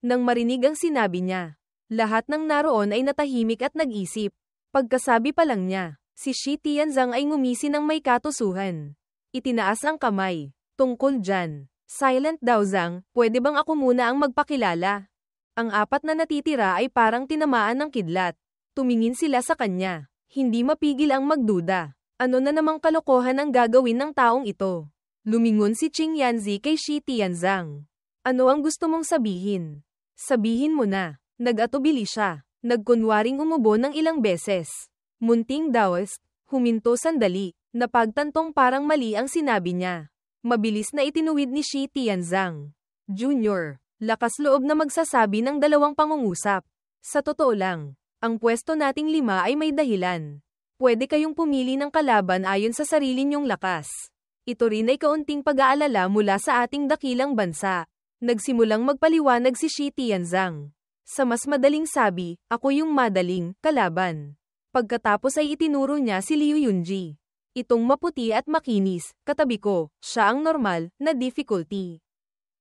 Nang marinig ang sinabi niya, lahat ng naroon ay natahimik at nag-isip. Pagkasabi pa lang niya, si Shi Tianzang ay ngumisi ng may katusuhan. Itinaas ang kamay. Tungkol dyan. Silent daw Zhang, pwede bang ako muna ang magpakilala? Ang apat na natitira ay parang tinamaan ng kidlat. Tumingin sila sa kanya. Hindi mapigil ang magduda. Ano na namang kalokohan ang gagawin ng taong ito? Lumingon si Qing Yanzi kay Shi Tianzang. Ano ang gusto mong sabihin? Sabihin mo na. Nag-atubili siya. Nagkunwaring umubo ng ilang beses. Munting dawes, huminto sandali. Napagtantong parang mali ang sinabi niya. Mabilis na itinuwid ni Shi Tianzang. Junior, lakas loob na magsasabi ng dalawang pangungusap. Sa totoo lang, ang pwesto nating 5 ay may dahilan. Pwede kayong pumili ng kalaban ayon sa sarili niyong lakas. Ito rin ay kaunting pag-aalala mula sa ating dakilang bansa. Nagsimulang magpaliwanag si Shi Tianzang. Sa mas madaling sabi, ako yung madaling kalaban. Pagkatapos ay itinuro niya si Liu Yunji. Itong maputi at makinis, katabi ko, siya ang normal na difficulty.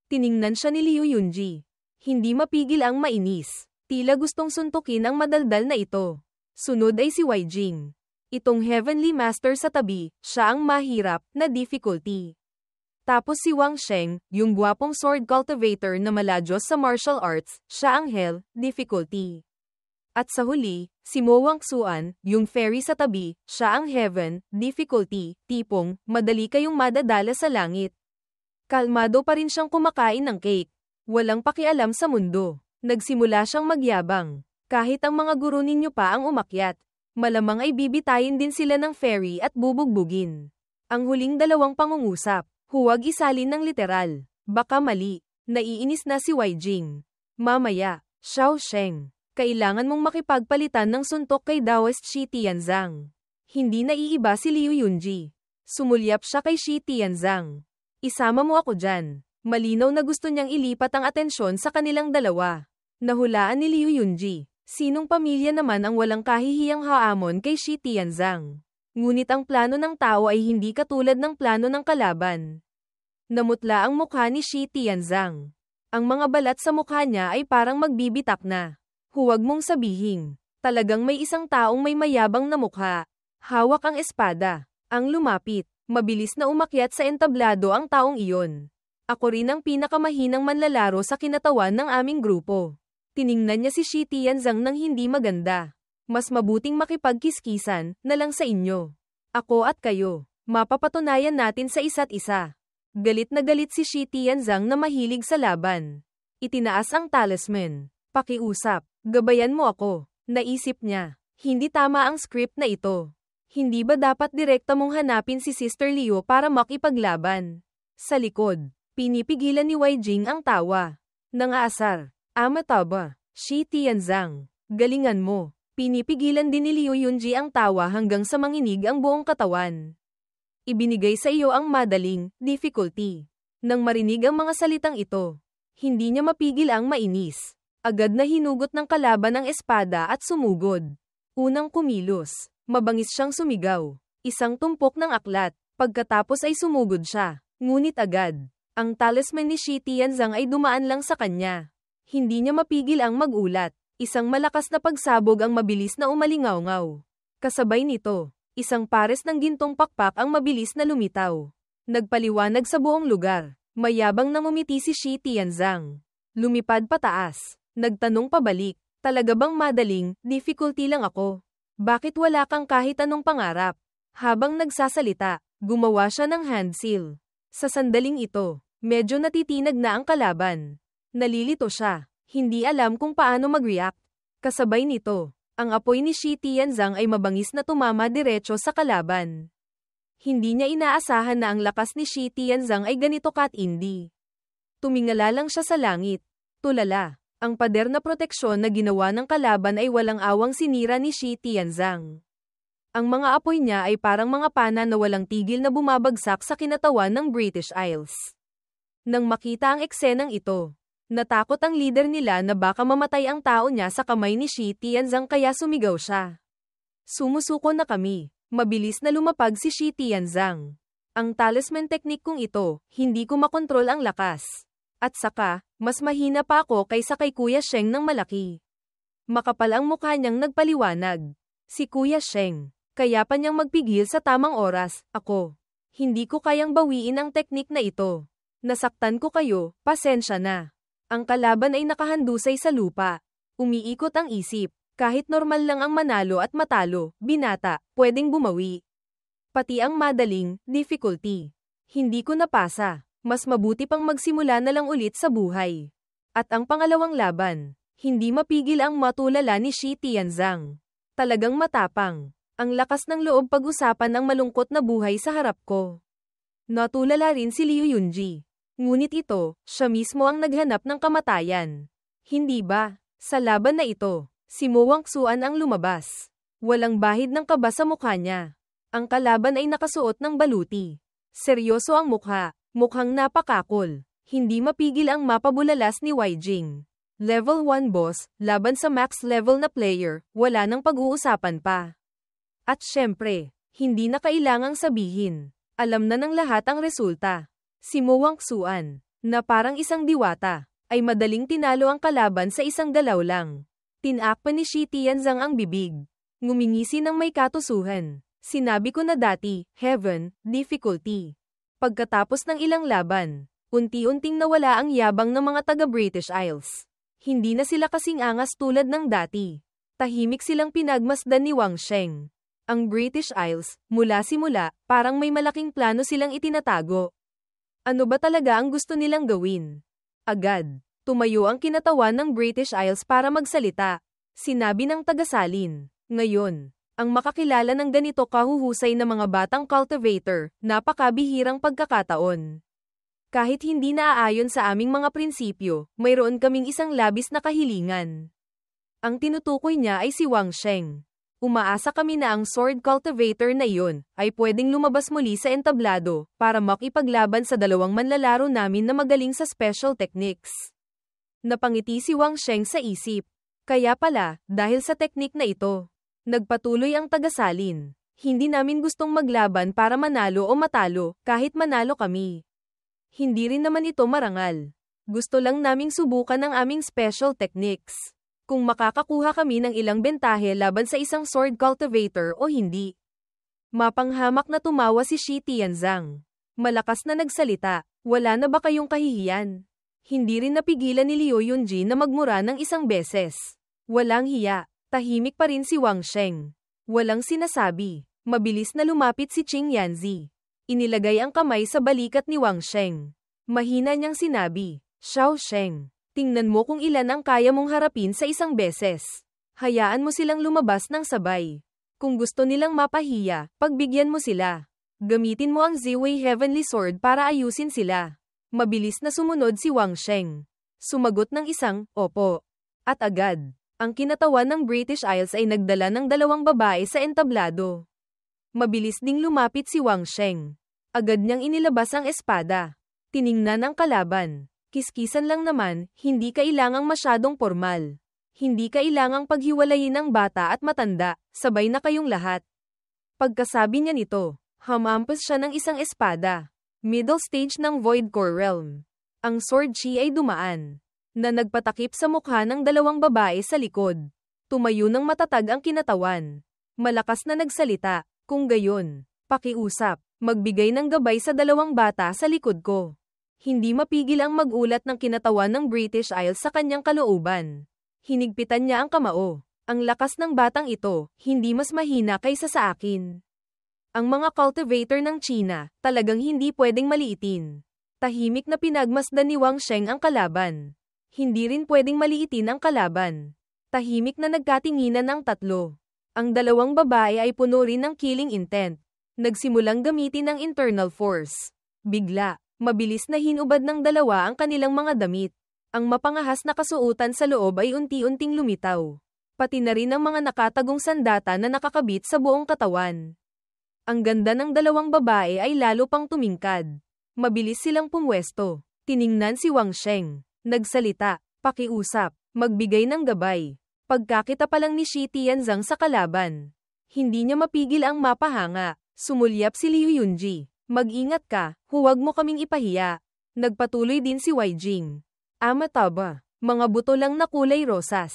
Tiningnan siya ni Liu Yunji. Hindi mapigil ang mainis. Tila gustong suntukin ang madaldal na ito. Sunod ay si Wei Jing. Itong Heavenly Master sa tabi, siya ang mahirap na difficulty. Tapos si Wang Sheng, yung gwapong sword cultivator na maladyos sa martial arts, siya ang hell difficulty. At sa huli, si Mo Wang Xuan, yung fairy sa tabi, siya ang heaven difficulty, tipong madali kayong madadala sa langit. Kalmado pa rin siyang kumakain ng cake. Walang pakialam sa mundo. Nagsimula siyang magyabang. Kahit ang mga guro ninyo pa ang umakyat, malamang ay bibitayin din sila ng fairy at bubugbugin. Ang huling dalawang pangungusap, huwag isalin ng literal. Baka mali. Naiinis na si Wei Jing. Mamaya, Xiao Sheng, kailangan mong makipagpalitan ng suntok kay Daoist Shi Tianzang. Hindi naiiba si Liu Yunji. Sumulyap siya kay Shi Tianzang. Isama mo ako dyan. Malinaw na gusto niyang ilipat ang atensyon sa kanilang dalawa. Nahulaan ni Liu Yunji. Sinong pamilya naman ang walang kahihiyang haamon kay Shi Tianzang? Ngunit ang plano ng tao ay hindi katulad ng plano ng kalaban. Namutla ang mukha ni Shi Tianzang. Ang mga balat sa mukha niya ay parang magbibitak na. Huwag mong sabihin. Talagang may isang taong may mayabang na mukha. Hawak ang espada. Ang lumapit. Mabilis na umakyat sa entablado ang taong iyon. Ako rin ang pinakamahinang manlalaro sa kinatawan ng aming grupo. Tiningnan niya si Shi Tianzang nang hindi maganda. Mas mabuting makipagkiskisan na lang sa inyo. Ako at kayo. Mapapatunayan natin sa isa't isa. Galit na galit si Shi Tianzang na mahilig sa laban. Itinaas ang talisman. Pakiusap. Gabayan mo ako. Naisip niya. Hindi tama ang script na ito. Hindi ba dapat direkta mong hanapin si Sister Liu para makipaglaban? Sa likod. Pinipigilan ni Wei Jing ang tawa. Nangaasar. Amataba. Shi Tianzang. Galingan mo. Pinipigilan din ni Liu Yunji ang tawa hanggang sa manginig ang buong katawan. Ibinigay sa iyo ang madaling difficulty. Nang marinig ang mga salitang ito, hindi niya mapigil ang mainis. Agad na hinugot ng kalaban ang espada at sumugod. Unang kumilos, mabangis siyang sumigaw. Isang tumpok ng aklat, pagkatapos ay sumugod siya. Ngunit agad, ang talisman ni Shi Tianzang ay dumaan lang sa kanya. Hindi niya mapigil ang magulat. Isang malakas na pagsabog ang mabilis na umalingaw-ngaw. Kasabay nito, isang pares ng gintong pakpak ang mabilis na lumitaw. Nagpaliwanag sa buong lugar. Mayabang na ngumiti si Shi Tianzang. Lumipad pataas. Nagtanong pabalik. Talaga bang madaling difficulty lang ako? Bakit wala kang kahit anong pangarap? Habang nagsasalita, gumawa siya ng hand seal. Sa sandaling ito, medyo natitinag na ang kalaban. Nalilito siya. Hindi alam kung paano mag-react. Kasabay nito, ang apoy ni Shi Tianzang ay mabangis na tumama diretso sa kalaban. Hindi niya inaasahan na ang lakas ni Shi Tianzang ay ganito katindi. Tumingala lang siya sa langit. Tulala, ang pader na proteksyon na ginawa ng kalaban ay walang awang sinira ni Shi Tianzang. Ang mga apoy niya ay parang mga pana na walang tigil na bumabagsak sa kinatawan ng British Isles. Nang makita ang eksenang ito, natakot ang leader nila na baka mamatay ang tao niya sa kamay ni Shi Tianzang kaya sumigaw siya. Sumusuko na kami. Mabilis na lumapag si Shi Tianzang. Ang talisman technique kong ito, hindi ko makontrol ang lakas. At saka, mas mahina pa ako kaysa kay Kuya Sheng ng malaki. Makapal ang mukha niyang nagpaliwanag. Si Kuya Sheng, kaya pa niyang magpigil sa tamang oras, ako. Hindi ko kayang bawiin ang teknik na ito. Nasaktan ko kayo, pasensya na. Ang kalaban ay nakahandusay sa lupa. Umiikot ang isip. Kahit normal lang ang manalo at matalo, binata, pwedeng bumawi. Pati ang madaling, difficulty. Hindi ko napasa. Mas mabuti pang magsimula na lang ulit sa buhay. At ang pangalawang laban, hindi mapigil ang matulala ni Shi Tianzang. Talagang matapang. Ang lakas ng loob pag-usapan ng malungkot na buhay sa harap ko. Natulala rin si Liu Yunji. Ngunit ito, siya mismo ang naghanap ng kamatayan. Hindi ba? Sa laban na ito, si Mo Wangsuan ang lumabas. Walang bahid ng kaba sa mukha niya. Ang kalaban ay nakasuot ng baluti. Seryoso ang mukha, mukhang napakakol. Hindi mapigil ang mapabulalas ni Wei Jing. Level 1 boss, laban sa max level na player, wala nang pag-uusapan pa. At syempre, hindi na kailangang sabihin. Alam na ng lahat ang resulta. Si Mo Wangsuan, na parang isang diwata, ay madaling tinalo ang kalaban sa isang galaw lang. Tinakpan ni Shi Tianzang ang bibig. Ngumingisi ng may katusuhan. Sinabi ko na dati, heaven, difficulty. Pagkatapos ng ilang laban, unti-unting nawala ang yabang ng mga taga-British Isles. Hindi na sila kasing angas tulad ng dati. Tahimik silang pinagmasdan ni Wang Sheng. Ang British Isles, mula simula, parang may malaking plano silang itinatago. Ano ba talaga ang gusto nilang gawin? Agad, tumayo ang kinatawan ng British Isles para magsalita. Sinabi ng tagasalin, ngayon, ang makakilala ng ganito kahuhusay na mga batang cultivator, napakabihirang pagkakataon. Kahit hindi naaayon sa aming mga prinsipyo, mayroon kaming isang labis na kahilingan. Ang tinutukoy niya ay si Wang Sheng. Umaasa kami na ang sword cultivator na iyon ay pwedeng lumabas muli sa entablado para makipaglaban sa dalawang manlalaro namin na magaling sa special techniques. Napangiti si Wang Sheng sa isip. Kaya pala, dahil sa teknik na ito, nagpatuloy ang tagasalin. Hindi namin gustong maglaban para manalo o matalo, kahit manalo kami. Hindi rin naman ito marangal. Gusto lang naming subukan ang aming special techniques. Kung makakakuha kami ng ilang bentahe laban sa isang sword cultivator o hindi. Mapanghamak na tumawa si Shi Tianzang. Malakas na nagsalita, wala na ba kayong kahihiyan? Hindi rin napigilan ni Liu Yunji na magmura ng isang beses. Walang hiya, tahimik pa rin si Wang Sheng. Walang sinasabi, mabilis na lumapit si Qing Yanzi. Inilagay ang kamay sa balikat ni Wang Sheng. Mahina niyang sinabi, Xiao Sheng. Tingnan mo kung ilan ang kaya mong harapin sa isang beses. Hayaan mo silang lumabas ng sabay. Kung gusto nilang mapahiya, pagbigyan mo sila. Gamitin mo ang Ziwei Heavenly Sword para ayusin sila. Mabilis na sumunod si Wang Sheng. Sumagot ng isang, opo. At agad, ang kinatawan ng British Isles ay nagdala ng dalawang babae sa entablado. Mabilis ding lumapit si Wang Sheng. Agad niyang inilabas ang espada. Tiningnan ang kalaban. Kiskisan lang naman, hindi kailangang masyadong formal. Hindi kailangang paghiwalayin ang bata at matanda, sabay na kayong lahat. Pagkasabi niya nito, hamampas siya ng isang espada. Middle stage ng Void Core Realm. Ang sword chi ay dumaan, na nagpatakip sa mukha ng dalawang babae sa likod. Tumayo ng matatag ang kinatawan. Malakas na nagsalita, kung gayon, pakiusap, magbigay ng gabay sa dalawang bata sa likod ko. Hindi mapigil ang magulat ng kinatawan ng British Isles sa kanyang kalooban. Hinigpitan niya ang kamao. Ang lakas ng batang ito, hindi mas mahina kaysa sa akin. Ang mga cultivator ng China, talagang hindi pwedeng maliitin. Tahimik na pinagmasdan ni Wang Sheng ang kalaban. Hindi rin pwedeng maliitin ang kalaban. Tahimik na nagkatinginan ang tatlo. Ang dalawang babae ay puno rin ng killing intent. Nagsimulang gamitin ang internal force. Bigla. Mabilis na hinubad ng dalawa ang kanilang mga damit. Ang mapangahas na kasuotan sa loob ay unti-unting lumitaw. Pati na rin ang mga nakatagong sandata na nakakabit sa buong katawan. Ang ganda ng dalawang babae ay lalo pang tumingkad. Mabilis silang pumwesto. Tiningnan si Wang Sheng. Nagsalita, pakiusap, magbigay ng gabay. Pagkakita pa lang ni Shi Tianzang sa kalaban. Hindi niya mapigil ang mapahanga. Sumulyap si Liu Yunji. Mag-ingat ka, huwag mo kaming ipahiya. Nagpatuloy din si Wei Jing. Amataba, mga buto lang na kulay rosas.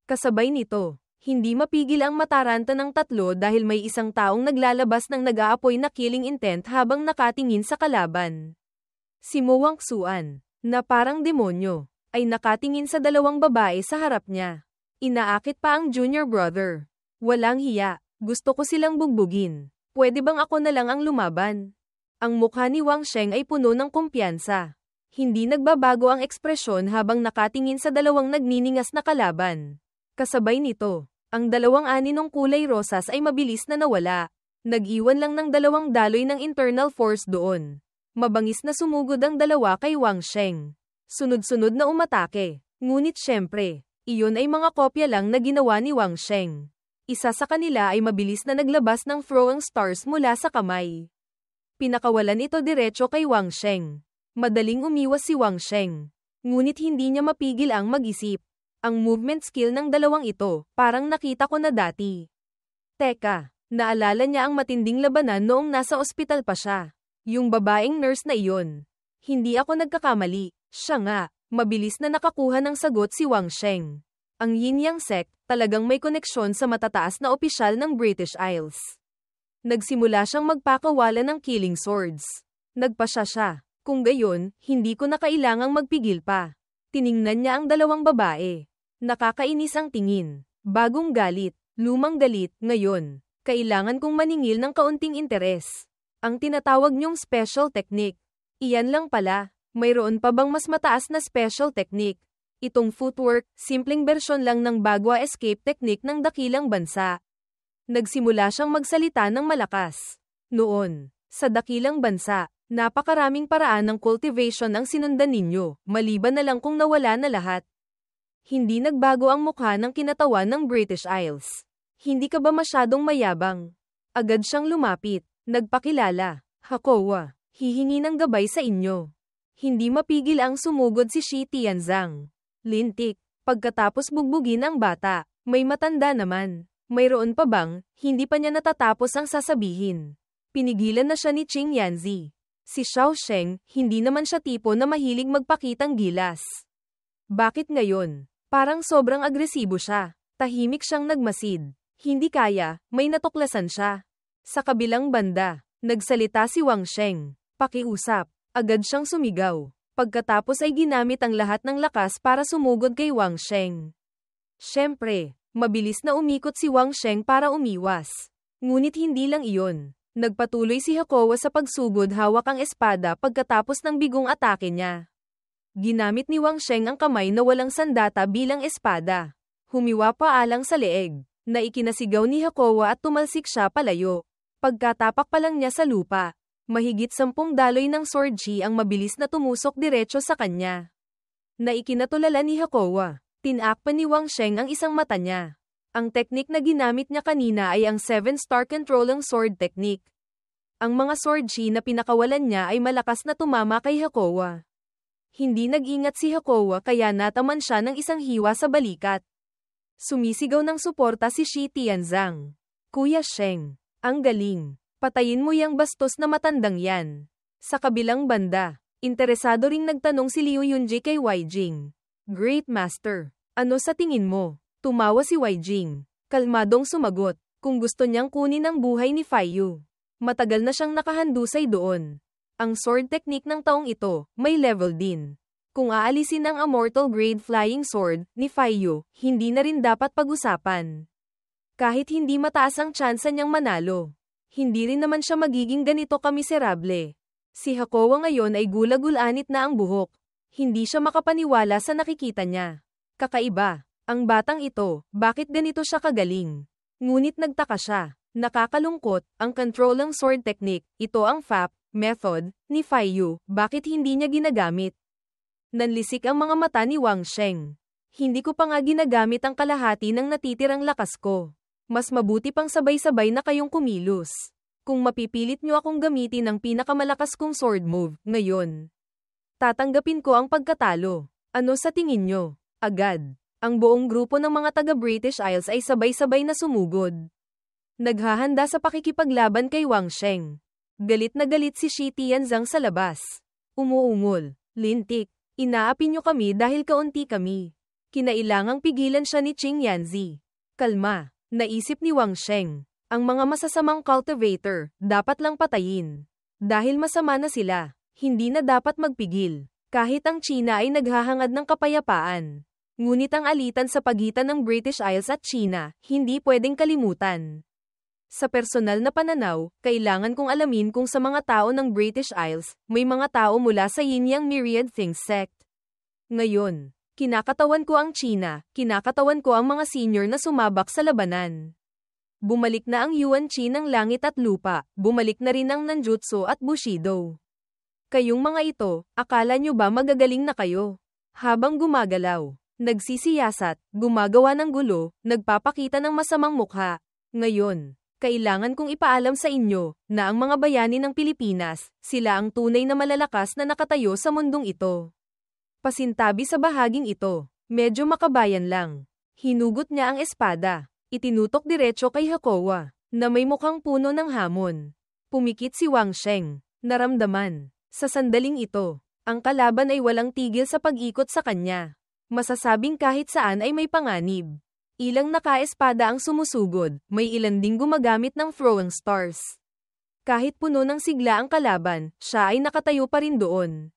Kasabay nito, hindi mapigil ang mataranta ng tatlo dahil may isang taong naglalabas ng nag-aapoy na killing intent habang nakatingin sa kalaban. Si Mo Wangsuan, na parang demonyo, ay nakatingin sa dalawang babae sa harap niya. Inaakit pa ang junior brother. Walang hiya, gusto ko silang bugbugin. Pwede bang ako na lang ang lumaban? Ang mukha ni Wang Sheng ay puno ng kumpiyansa. Hindi nagbabago ang ekspresyon habang nakatingin sa dalawang nagniningas na kalaban. Kasabay nito, ang dalawang aninong kulay rosas ay mabilis na nawala. Nag-iwan lang ng dalawang daloy ng internal force doon. Mabangis na sumugod ang dalawa kay Wang Sheng. Sunod-sunod na umatake. Ngunit syempre, iyon ay mga kopya lang na ginawa ni Wang Sheng. Isa sa kanila ay mabilis na naglabas ng throwing stars mula sa kamay. Pinakawalan ito diretso kay Wang Sheng. Madaling umiwas si Wang Sheng. Ngunit hindi niya mapigil ang mag-isip. Ang movement skill ng dalawang ito, parang nakita ko na dati. Teka, naalala niya ang matinding labanan noong nasa ospital pa siya. Yung babaeng nurse na iyon. Hindi ako nagkakamali. Siya nga, mabilis na nakakuha ng sagot si Wang Sheng. Ang Yin Yang sect, talagang may koneksyon sa matataas na opisyal ng British Isles. Nagsimula siyang magpakawala ng killing swords. Nagpasya siya. Kung gayon, hindi ko na kailangang magpigil pa. Tiningnan niya ang dalawang babae. Nakakainis ang tingin. Bagong galit, lumang galit, ngayon. Kailangan kong maningil ng kaunting interes. Ang tinatawag niyong special technique. Iyan lang pala, mayroon pa bang mas mataas na special technique? Itong footwork, simpleng bersyon lang ng bagwa escape technique ng dakilang bansa. Nagsimula siyang magsalita ng malakas. Noon, sa dakilang bansa, napakaraming paraan ng cultivation ang sinundan ninyo, maliban na lang kung nawala na lahat. Hindi nagbago ang mukha ng kinatawan ng British Isles. Hindi ka ba masyadong mayabang? Agad siyang lumapit, nagpakilala. Hakowa, hihingi ng gabay sa inyo. Hindi mapigil ang sumugod si Shi Tianzang. Lintik, pagkatapos bugbugin ang bata, may matanda naman. Mayroon pa bang, hindi pa niya natatapos ang sasabihin. Pinigilan na siya ni Qing Yanzi. Si Xiao Sheng, hindi naman siya tipo na mahilig magpakitang gilas. Bakit ngayon? Parang sobrang agresibo siya. Tahimik siyang nagmasid. Hindi kaya, may natuklasan siya. Sa kabilang banda, nagsalita si Wang Sheng. Pakiusap. Agad siyang sumigaw. Pagkatapos ay ginamit ang lahat ng lakas para sumugod kay Wang Sheng. Siyempre, mabilis na umikot si Wang Sheng para umiwas. Ngunit hindi lang iyon. Nagpatuloy si Hakowa sa pagsugod hawak ang espada pagkatapos ng bigong atake niya. Ginamit ni Wang Sheng ang kamay na walang sandata bilang espada. Humiwa pa alang sa leeg, na ikinasigaw ni Hakowa at tumalsik siya palayo. Pagkatapak pa lang niya sa lupa, mahigit 10 daloy ng sword chi ang mabilis na tumusok diretso sa kanya. Na ikinatulala ni Hakowa. Tinakpan ni Wang Sheng ang isang mata niya. Ang teknik na ginamit niya kanina ay ang 7-star controlling sword technique. Ang mga sword chi na pinakawalan niya ay malakas na tumama kay Hakowa. Hindi nag-ingat si Hakowa kaya nataman siya ng isang hiwa sa balikat. Sumisigaw ng suporta si Shi Tianzang. Kuya Sheng, ang galing. Patayin mo yang bastos na matandang yan. Sa kabilang banda, interesado ring nagtanong si Liu Yunji kay Wei Jing. Great Master, ano sa tingin mo? Tumawa si Wei Jing. Kalmadong sumagot, kung gusto niyang kunin ang buhay ni Fei Yu. Matagal na siyang nakahandusay doon. Ang sword technique ng taong ito, may level din. Kung aalisin ang immortal grade flying sword ni Fei Yu, hindi na rin dapat pag-usapan. Kahit hindi mataas ang tsansa niyang manalo, hindi rin naman siya magiging ganito kamiserable. Si Hakowa ngayon ay gula-gulanit na ang buhok. Hindi siya makapaniwala sa nakikita niya. Kakaiba, ang batang ito, bakit ganito siya kagaling? Ngunit nagtaka siya. Nakakalungkot, ang controlling sword technique, ito ang FAP, method, ni Fei Yu, bakit hindi niya ginagamit? Nanlisik ang mga mata ni Wang Sheng. Hindi ko pa nga ginagamit ang kalahati ng natitirang lakas ko. Mas mabuti pang sabay-sabay na kayong kumilos. Kung mapipilit niyo akong gamitin ang pinakamalakas kong sword move, ngayon. Tatanggapin ko ang pagkatalo. Ano sa tingin nyo? Agad. Ang buong grupo ng mga taga-British Isles ay sabay-sabay na sumugod. Naghahanda sa pakikipaglaban kay Wang Sheng. Galit na galit si Shi Tianzang sa labas. Umuungol. Lintik, inaapi niyo kami dahil kaunti kami. Kinailangang pigilan siya ni Qing Yanzi. Kalma, naisip ni Wang Sheng. Ang mga masasamang cultivator, dapat lang patayin. Dahil masama na sila, hindi na dapat magpigil. Kahit ang China ay naghahangad ng kapayapaan. Ngunit ang alitan sa pagitan ng British Isles at China, hindi pwedeng kalimutan. Sa personal na pananaw, kailangan kong alamin kung sa mga tao ng British Isles, may mga tao mula sa Yin-Yang Myriad Things sect. Ngayon, kinakatawan ko ang China, kinakatawan ko ang mga senior na sumabak sa labanan. Bumalik na ang Yuan Qi ng langit at lupa, bumalik na rin ang Nanjutsu at Bushido. Kayong mga ito, akala nyo ba magagaling na kayo? Habang gumagalaw, nagsisiyasat, gumagawa ng gulo, nagpapakita ng masamang mukha. Ngayon, kailangan kong ipaalam sa inyo, na ang mga bayani ng Pilipinas, sila ang tunay na malalakas na nakatayo sa mundong ito. Pasintabi sa bahaging ito, medyo makabayan lang. Hinugot niya ang espada. Itinutok diretso kay Hakowa, na may mukhang puno ng hamon. Pumikit si Wang Sheng. Naramdaman. Sa sandaling ito, ang kalaban ay walang tigil sa pag-ikot sa kanya. Masasabing kahit saan ay may panganib. Ilang nakaespada ang sumusugod, may ilan ding gumagamit ng throwing stars. Kahit puno ng sigla ang kalaban, siya ay nakatayo pa rin doon.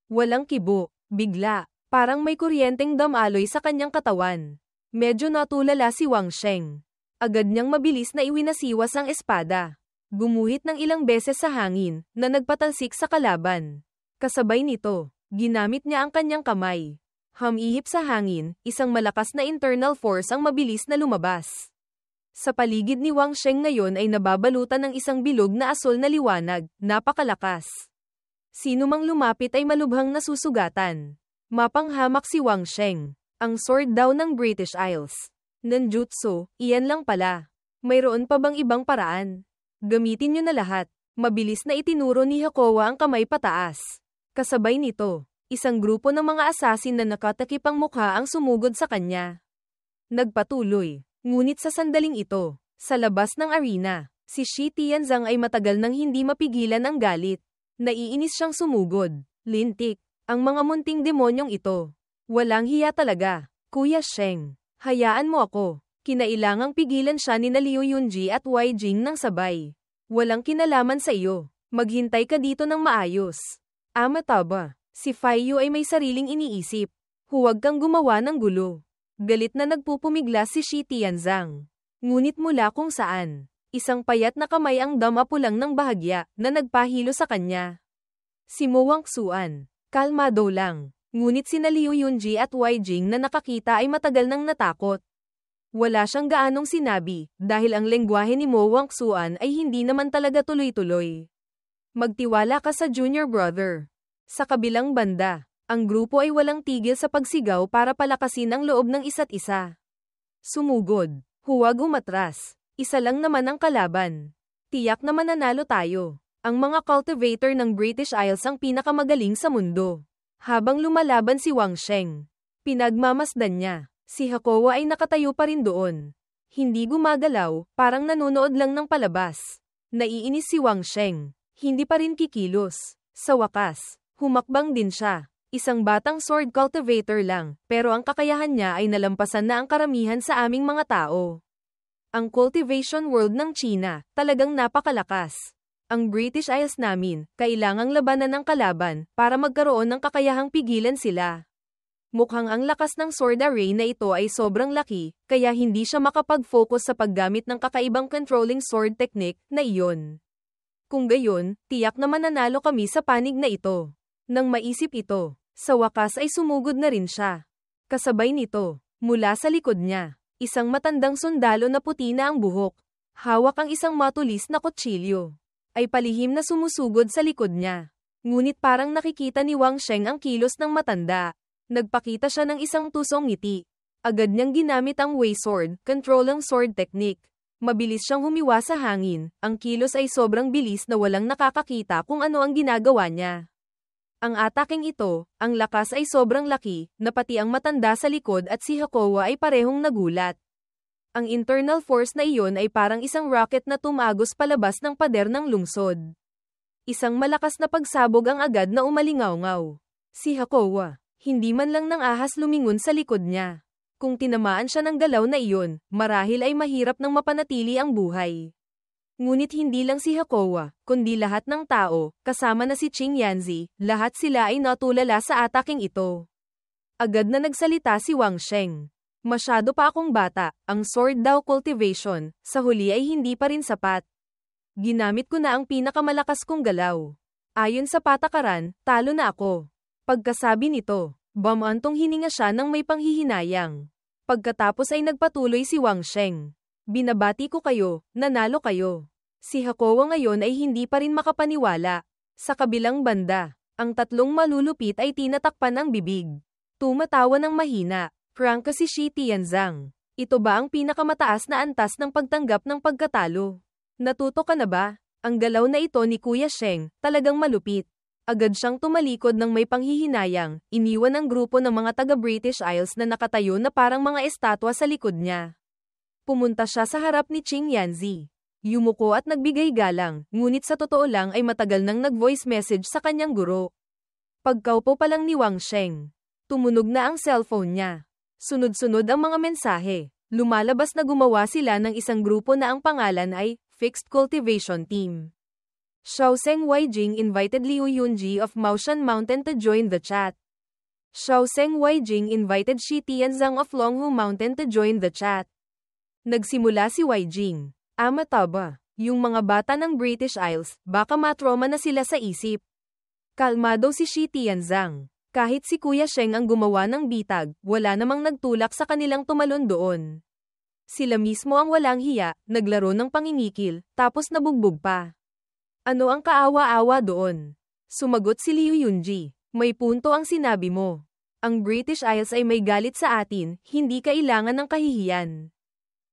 Walang kibo, bigla, parang may kuryenteng damaloy sa kanyang katawan. Medyo natulala si Wang Sheng. Agad niyang mabilis na iwinasiwas ang espada. Gumuhit ng ilang beses sa hangin, na nagpatalsik sa kalaban. Kasabay nito, ginamit niya ang kanyang kamay. Humihip sa hangin, isang malakas na internal force ang mabilis na lumabas. Sa paligid ni Wang Sheng ngayon ay nababalutan ng isang bilog na asol na liwanag, napakalakas. Sino mang lumapit ay malubhang nasusugatan. Mapanghamak si Wang Sheng. Ang sword daw ng British Isles. Nanjutsu, iyan lang pala. Mayroon pa bang ibang paraan? Gamitin niyo na lahat. Mabilis na itinuro ni Hakowa ang kamay pataas. Kasabay nito, isang grupo ng mga assassin na nakatakip ang mukha ang sumugod sa kanya. Nagpatuloy. Ngunit sa sandaling ito, sa labas ng arena, si Shi Tianzang ay matagal nang hindi mapigilan ang galit. Naiinis siyang sumugod. Lintik, ang mga munting demonyong ito. Walang hiya talaga, Kuya Sheng. Hayaan mo ako. Kinailangang pigilan siya ni Liu Yunji at Wei Jing ng sabay. Walang kinalaman sa iyo. Maghintay ka dito ng maayos. Taba. Si Fei Yu ay may sariling iniisip. Huwag kang gumawa ng gulo. Galit na nagpupumigla si Shi Tianzang. Ngunit mula kung saan, isang payat na kamay ang damapulang ng bahagya na nagpahilo sa kanya. Si Mo Wangsuan, kalmado lang. Ngunit sina Liu Yunji at Wei Jing na nakakita ay matagal nang natakot. Wala siyang gaanong sinabi, dahil ang lengguwahe ni Mo Wangsuan ay hindi naman talaga tuloy-tuloy. Magtiwala ka sa junior brother. Sa kabilang banda, ang grupo ay walang tigil sa pagsigaw para palakasin ang loob ng isa't isa. Sumugod, huwag umatras, isa lang naman ang kalaban. Tiyak na mananalo tayo. Ang mga cultivator ng British Isles ang pinakamagaling sa mundo. Habang lumalaban si Wang Sheng, pinagmamasdan niya. Si Hakowa ay nakatayo pa rin doon. Hindi gumagalaw, parang nanonood lang ng palabas. Naiinis si Wang Sheng. Hindi pa rin kikilos. Sa wakas, humakbang din siya. Isang batang sword cultivator lang, pero ang kakayahan niya ay nalampasan na ang karamihan sa aming mga tao. Ang cultivation world ng China, talagang napakalakas. Ang British Isles namin, kailangang labanan ng kalaban, para magkaroon ng kakayahang pigilan sila. Mukhang ang lakas ng sword array na ito ay sobrang laki, kaya hindi siya makapag-focus sa paggamit ng kakaibang controlling sword technique na iyon. Kung gayon, tiyak na mananalo kami sa panig na ito. Nang maisip ito, sa wakas ay sumugod na rin siya. Kasabay nito, mula sa likod niya, isang matandang sundalo na puti na ang buhok, hawak ang isang matulis na kutsilyo, ay palihim na sumusugod sa likod niya. Ngunit parang nakikita ni Wang Sheng ang kilos ng matanda. Nagpakita siya ng isang tusong ngiti. Agad niyang ginamit ang Wei Sword, controlling sword technique. Mabilis siyang humiwa sa hangin, ang kilos ay sobrang bilis na walang nakakakita kung ano ang ginagawa niya. Ang ataking ito, ang lakas ay sobrang laki, na pati ang matanda sa likod at si Hakowa ay parehong nagulat. Ang internal force na iyon ay parang isang rocket na tumagos palabas ng pader ng lungsod. Isang malakas na pagsabog ang agad na umalingaw-ngaw. Si Hakowa, hindi man lang ng ahas lumingon sa likod niya. Kung tinamaan siya ng galaw na iyon, marahil ay mahirap nang mapanatili ang buhay. Ngunit hindi lang si Hakowa, kundi lahat ng tao, kasama na si Ching Yanzi, lahat sila ay natulala sa ataking ito. Agad na nagsalita si Wang Sheng. Masyado pa akong bata, ang sword daw cultivation, sa huli ay hindi pa rin sapat. Ginamit ko na ang pinakamalakas kong galaw. Ayon sa patakaran, talo na ako. Pagkasabi nito, bumantong hininga siya ng may panghihinayang. Pagkatapos ay nagpatuloy si Wang Sheng. Binabati ko kayo, nanalo kayo. Si Hakowa ngayon ay hindi pa rin makapaniwala. Sa kabilang banda, ang tatlong malulupit ay tinatakpan ang bibig. Tumatawa ng mahina. Prangka si Shi Tianzang. Ito ba ang pinakamataas na antas ng pagtanggap ng pagkatalo? Natuto ka na ba? Ang galaw na ito ni Kuya Sheng, talagang malupit. Agad siyang tumalikod ng may panghihinayang, iniwan ang grupo ng mga taga-British Isles na nakatayo na parang mga estatwa sa likod niya. Pumunta siya sa harap ni Ching Yanzi. Yumuko at nagbigay galang, ngunit sa totoo lang ay matagal nang nag-voice message sa kanyang guro. Pagkaupo pa lang ni Wang Sheng, tumunog na ang cellphone niya. Sunod-sunod ang mga mensahe. Lumalabas na gumawa sila ng isang grupo na ang pangalan ay Fixed Cultivation Team. Shaosheng Weijing invited Liu Yunji of Maoshan Mountain to join the chat. Shaosheng Weijing invited Shi Tianzang of Longhu Mountain to join the chat. Nagsimula si Weijing. Taba, yung mga bata ng British Isles, baka matroma na sila sa isip. Kalmado si Shi Tianzang. Kahit si Kuya Sheng ang gumawa ng bitag, wala namang nagtulak sa kanilang tumalon doon. Sila mismo ang walang hiya, naglaro ng pangingikil, tapos nabugbog pa. Ano ang kaawa-awa doon? Sumagot si Liu Yunji. May punto ang sinabi mo. Ang British Isles ay may galit sa atin, hindi kailangan ng kahihiyan.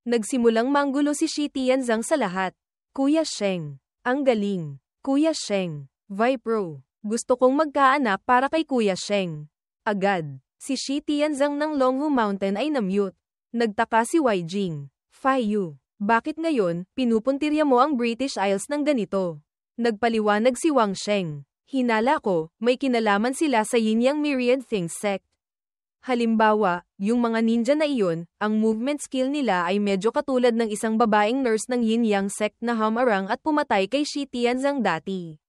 Nagsimulang manggulo si Shi Tianzang sa lahat. Kuya Sheng. Ang galing. Kuya Sheng. Vipro. Gusto kong magkaanak para kay Kuya Sheng. Agad, si Shi Tianzang ng Longhu Mountain ay namute. Nagtaka si Weijing. Faiyu, bakit ngayon, pinupuntirya mo ang British Isles ng ganito? Nagpaliwanag si Wang Sheng. Hinala ko, may kinalaman sila sa Yin-Yang Myriad Things sect. Halimbawa, yung mga ninja na iyon, ang movement skill nila ay medyo katulad ng isang babaeng nurse ng Yin-Yang sect na humarang at pumatay kay Shi Tianzang dati.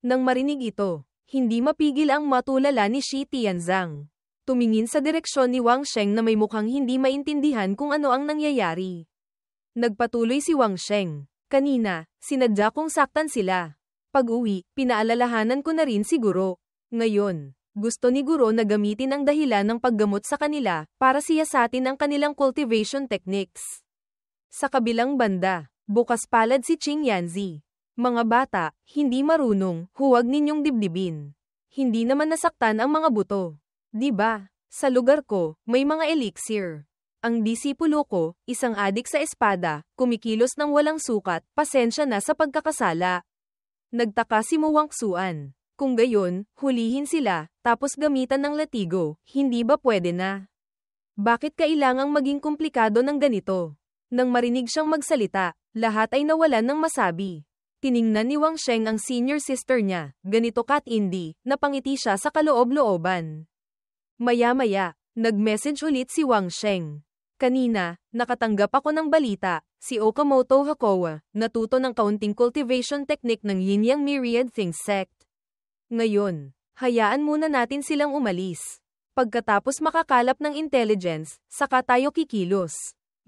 Nang marinig ito, hindi mapigil ang matulala ni Shi Tianzang. Tumingin sa direksyon ni Wang Sheng na may mukhang hindi maintindihan kung ano ang nangyayari. Nagpatuloy si Wang Sheng. Kanina, sinadya kong saktan sila. Pag-uwi, pinaalalahanan ko na rin si Guro. Ngayon, gusto ni Guro na gamitin ang dahilan ng paggamot sa kanila para siyasatin ang kanilang cultivation techniques. Sa kabilang banda, bukas palad si Ching Yanzi. Mga bata, hindi marunong, huwag ninyong dibdibin. Hindi naman nasaktan ang mga buto. Di ba? Sa lugar ko, may mga elixir. Ang disipulo ko, isang adik sa espada, kumikilos ng walang sukat, pasensya na sa pagkakasala. Nagtaka si Muwang Xuan. Kung gayon, hulihin sila, tapos gamitan ng latigo, hindi ba pwede na? Bakit kailangang maging komplikado ng ganito? Nang marinig siyang magsalita, lahat ay nawalan ng masabi. Tiningnan ni Wang Sheng ang senior sister niya, ganito kat-indi, napangiti siya sa kaloob-looban. Maya-maya, nag-message ulit si Wang Sheng. Kanina, nakatanggap ako ng balita, si Okamoto Hakowa, natuto ng kaunting cultivation technique ng Yin-Yang Myriad Things sect. Ngayon, hayaan muna natin silang umalis. Pagkatapos makakalap ng intelligence, saka tayo kikilos.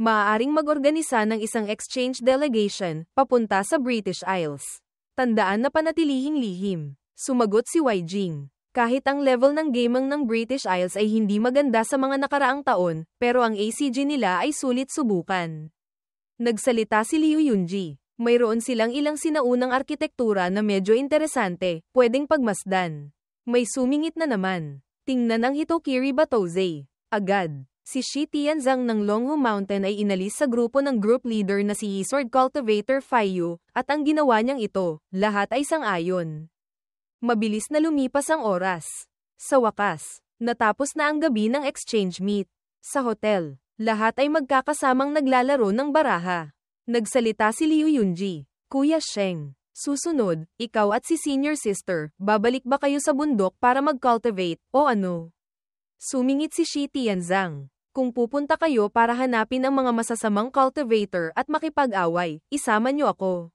Maaaring mag-organisa ng isang exchange delegation, papunta sa British Isles. Tandaan na panatilihing lihim. Sumagot si Weijing. Kahit ang level ng gaming ng British Isles ay hindi maganda sa mga nakaraang taon, pero ang ACG nila ay sulit subukan. Nagsalita si Liu Yunji. Mayroon silang ilang sinaunang arkitektura na medyo interesante, pwedeng pagmasdan. May sumingit na naman. Tingnan ang Hitokiri Batouze. Agad. Si Shi Tianzang ng Longhu Mountain ay inalis sa grupo ng group leader na si Sword Cultivator Faiyu, at ang ginawa niyang ito, lahat ay sang-ayon. Mabilis na lumipas ang oras. Sa wakas, natapos na ang gabi ng exchange meet. Sa hotel, lahat ay magkakasamang naglalaro ng baraha. Nagsalita si Liu Yunji. Kuya Sheng, Susunod, ikaw at si senior sister, babalik ba kayo sa bundok para mag-cultivate, o ano? Sumingit si Shi Tianzang. Kung pupunta kayo para hanapin ang mga masasamang cultivator at makipag-away, isama niyo ako.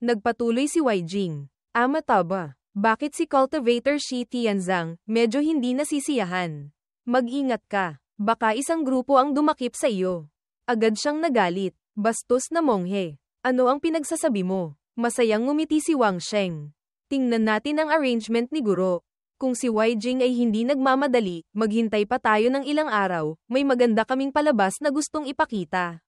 Nagpatuloy si Wei Jing. Ama taba, bakit si cultivator Shi Tianzang, medyo hindi nasisiyahan? Mag-ingat ka, baka isang grupo ang dumakip sa iyo. Agad siyang nagalit. Bastos na monghe. Ano ang pinagsasabi mo? Masayang ngumiti si Wang Sheng. Tingnan natin ang arrangement ni Guro. Kung si Wei Jing ay hindi nagmamadali, maghintay pa tayo ng ilang araw, may maganda kaming palabas na gustong ipakita.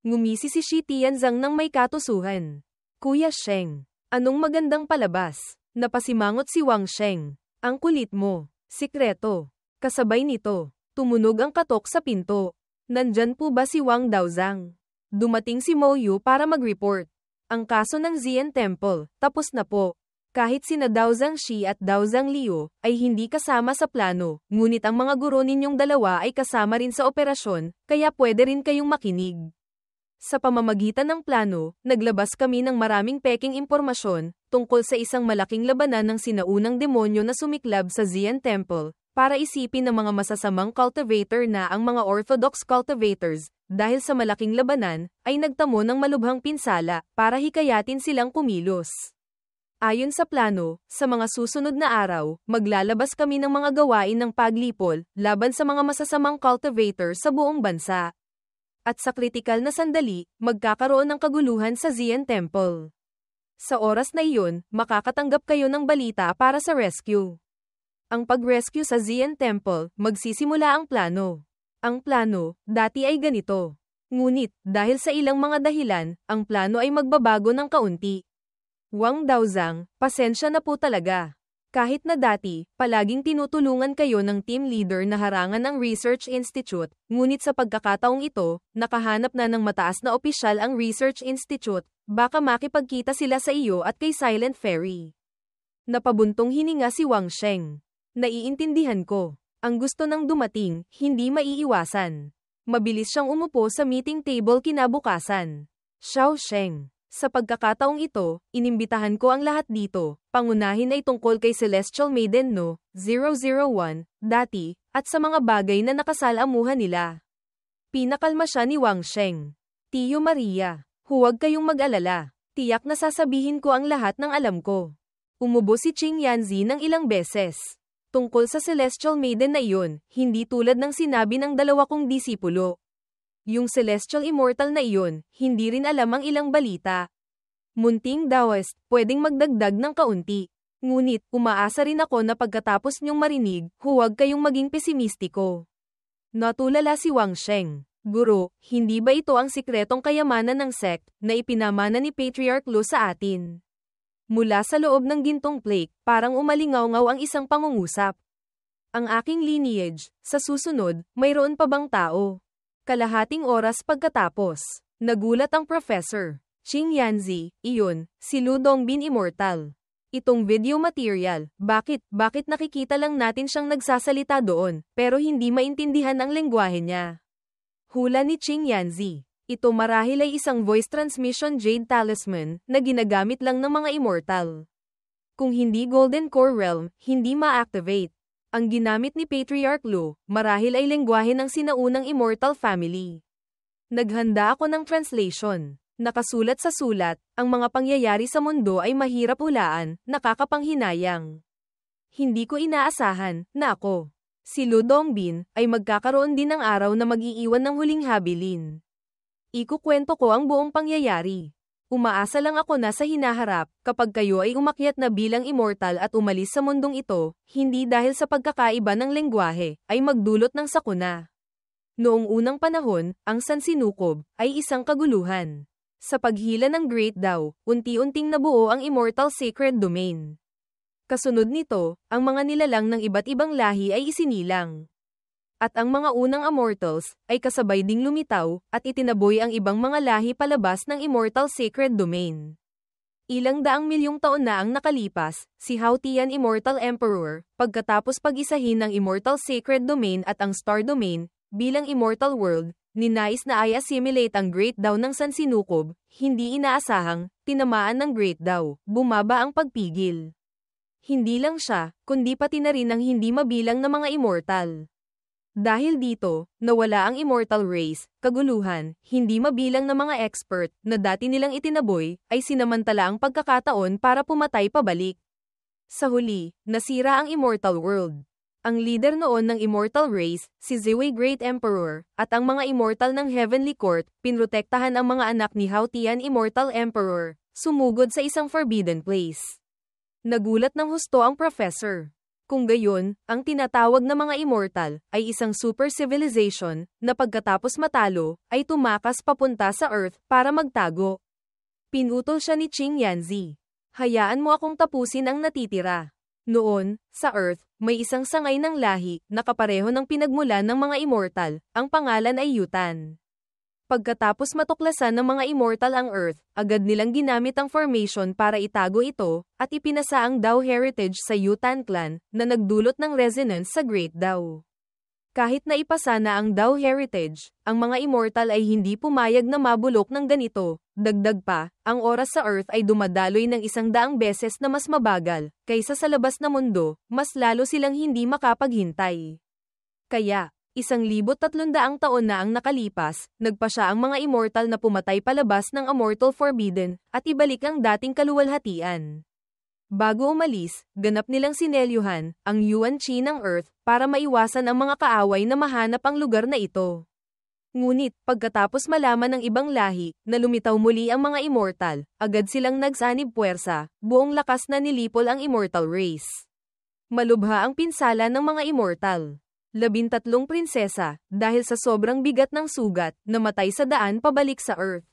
Ngumisi si Shi Tianzang ng may katusuhan. Kuya Sheng, anong magandang palabas? Napasimangot si Wang Sheng. Ang kulit mo. Sikreto. Kasabay nito, tumunog ang katok sa pinto. Nandyan po ba si Wang Daozang? Dumating si Mo Yu para mag-report. Ang kaso ng Zian Temple, tapos na po. Kahit sina Daozang Shi at Daozang Liu, ay hindi kasama sa plano, ngunit ang mga guro ninyong dalawa ay kasama rin sa operasyon, kaya pwede rin kayong makinig. Sa pamamagitan ng plano, naglabas kami ng maraming peking impormasyon, tungkol sa isang malaking labanan ng sinaunang demonyo na sumiklab sa Zian Temple, para isipin ng mga masasamang cultivator na ang mga orthodox cultivators, dahil sa malaking labanan, ay nagtamo ng malubhang pinsala, para hikayatin silang kumilos. Ayon sa plano, sa mga susunod na araw, maglalabas kami ng mga gawain ng paglipol, laban sa mga masasamang cultivator sa buong bansa. At sa kritikal na sandali, magkakaroon ng kaguluhan sa Zian Temple. Sa oras na iyon, makakatanggap kayo ng balita para sa rescue. Ang pag-rescue sa Zian Temple, magsisimula ang plano. Ang plano, dati ay ganito. Ngunit, dahil sa ilang mga dahilan, ang plano ay magbabago ng kaunti. Wang Daozang, pasensya na po talaga. Kahit na dati, palaging tinutulungan kayo ng team leader na harangan ang Research Institute, ngunit sa pagkakataong ito, nakahanap na ng mataas na opisyal ang Research Institute, baka makipagkita sila sa iyo at kay Silent Fairy. Napabuntong hininga si Wang Sheng. Naiintindihan ko. Ang gusto ng dumating, hindi maiiwasan. Mabilis siyang umupo sa meeting table kinabukasan. Xiao Sheng. Sa pagkakataong ito, inimbitahan ko ang lahat dito, pangunahin ay tungkol kay Celestial Maiden No. 001, dati, at sa mga bagay na nakasalamuhan nila. Pinakalma siya ni Wang Sheng. Tiyo Maria, huwag kayong mag-alala. Tiyak na sasabihin ko ang lahat ng alam ko. Umubo si Qing Yanzi ng ilang beses. Tungkol sa Celestial Maiden na iyon, hindi tulad ng sinabi ng dalawa kong disipulo. Yung Celestial Immortal na iyon, hindi rin alam ang ilang balita. Munting Daoist, pwedeng magdagdag ng kaunti. Ngunit, umaasa rin ako na pagkatapos niyong marinig, huwag kayong maging pesimistiko. Natulala si Wang Sheng. Guro, hindi ba ito ang sikretong kayamanan ng sect, na ipinamana ni Patriarch Lu sa atin? Mula sa loob ng gintong plate, parang umalingaw-ngaw ang isang pangungusap. Ang aking lineage, sa susunod, mayroon pa bang tao? Kalahating oras pagkatapos, nagulat ang professor. Qing Yanzi, iyon, si Lu Dongbin Immortal. Itong video material, bakit nakikita lang natin siyang nagsasalita doon, pero hindi maintindihan ang lengguwahe niya? Hula ni Qing Yanzi. Ito marahil ay isang voice transmission Jade Talisman, na ginagamit lang ng mga immortal. Kung hindi Golden Core Realm, hindi ma-activate. Ang ginamit ni Patriarch Lu, marahil ay lengguwahe ng sinaunang immortal family. Naghanda ako ng translation. Nakasulat sa sulat, ang mga pangyayari sa mundo ay mahirap hulaan, nakakapanghinayang. Hindi ko inaasahan, na ako, si Lu Dongbin, ay magkakaroon din ng araw na mag-iiwan ng huling habilin. Ikukwento ko ang buong pangyayari. Umaasa lang ako na sa hinaharap, kapag kayo ay umakyat na bilang immortal at umalis sa mundong ito, hindi dahil sa pagkakaiba ng lengguwahe, ay magdulot ng sakuna. Noong unang panahon, ang Sansinukob, ay isang kaguluhan. Sa paghila ng Great Dao, unti-unting nabuo ang Immortal Sacred Domain. Kasunod nito, ang mga nilalang ng iba't ibang lahi ay isinilang. At ang mga unang immortals, ay kasabay ding lumitaw, at itinaboy ang ibang mga lahi palabas ng Immortal Sacred Domain. Ilang daang milyong taon na ang nakalipas, si Hao Tian Immortal Emperor, pagkatapos pag-isahin ng Immortal Sacred Domain at ang Star Domain, bilang Immortal World, ninais na i-assimilate ang Great Daw ng Sansinukob, hindi inaasahang, tinamaan ng Great Daw, bumaba ang pagpigil. Hindi lang siya, kundi pati na rin ang hindi mabilang na mga immortal. Dahil dito, nawala ang immortal race, kaguluhan, hindi mabilang na mga expert, na dati nilang itinaboy, ay sinamantala ang pagkakataon para pumatay pabalik. Sa huli, nasira ang immortal world. Ang leader noon ng immortal race, si Ziwei Great Emperor, at ang mga immortal ng Heavenly Court, pinrotektahan ang mga anak ni Hao Tian Immortal Emperor, sumugod sa isang forbidden place. Nagulat ng husto ang professor. Kung gayon, ang tinatawag na mga immortal, ay isang super civilization, na pagkatapos matalo, ay tumakas papunta sa Earth, para magtago. Pinutol siya ni Qing Yanzi. Hayaan mo akong tapusin ang natitira. Noon, sa Earth, may isang sangay ng lahi, na kapareho ng pinagmulan ng mga immortal, ang pangalan ay Yutan. Pagkatapos matuklasan ng mga immortal ang Earth, agad nilang ginamit ang formation para itago ito, at ipinasa ang Dao heritage sa Yutan clan, na nagdulot ng resonance sa Great Dao. Kahit na ipasa na ang Dao heritage, ang mga immortal ay hindi pumayag na mabulok ng ganito. Dagdag pa, ang oras sa Earth ay dumadaloy ng 100 beses na mas mabagal, kaysa sa labas na mundo, mas lalo silang hindi makapaghintay. Kaya, 1,300 taon na ang nakalipas, nagpa siya ang mga immortal na pumatay palabas ng Immortal Forbidden, at ibalik ang dating kaluwalhatian. Bago umalis, ganap nilang sinelyuhan, ang Yuan Chi ng Earth, para maiwasan ang mga kaaway na mahanap ang lugar na ito. Ngunit, pagkatapos malaman ng ibang lahi, na lumitaw muli ang mga immortal, agad silang nagsanib puwersa, buong lakas na nilipol ang immortal race. Malubha ang pinsala ng mga immortal. 13 prinsesa, dahil sa sobrang bigat ng sugat, namatay sa daan pabalik sa Earth.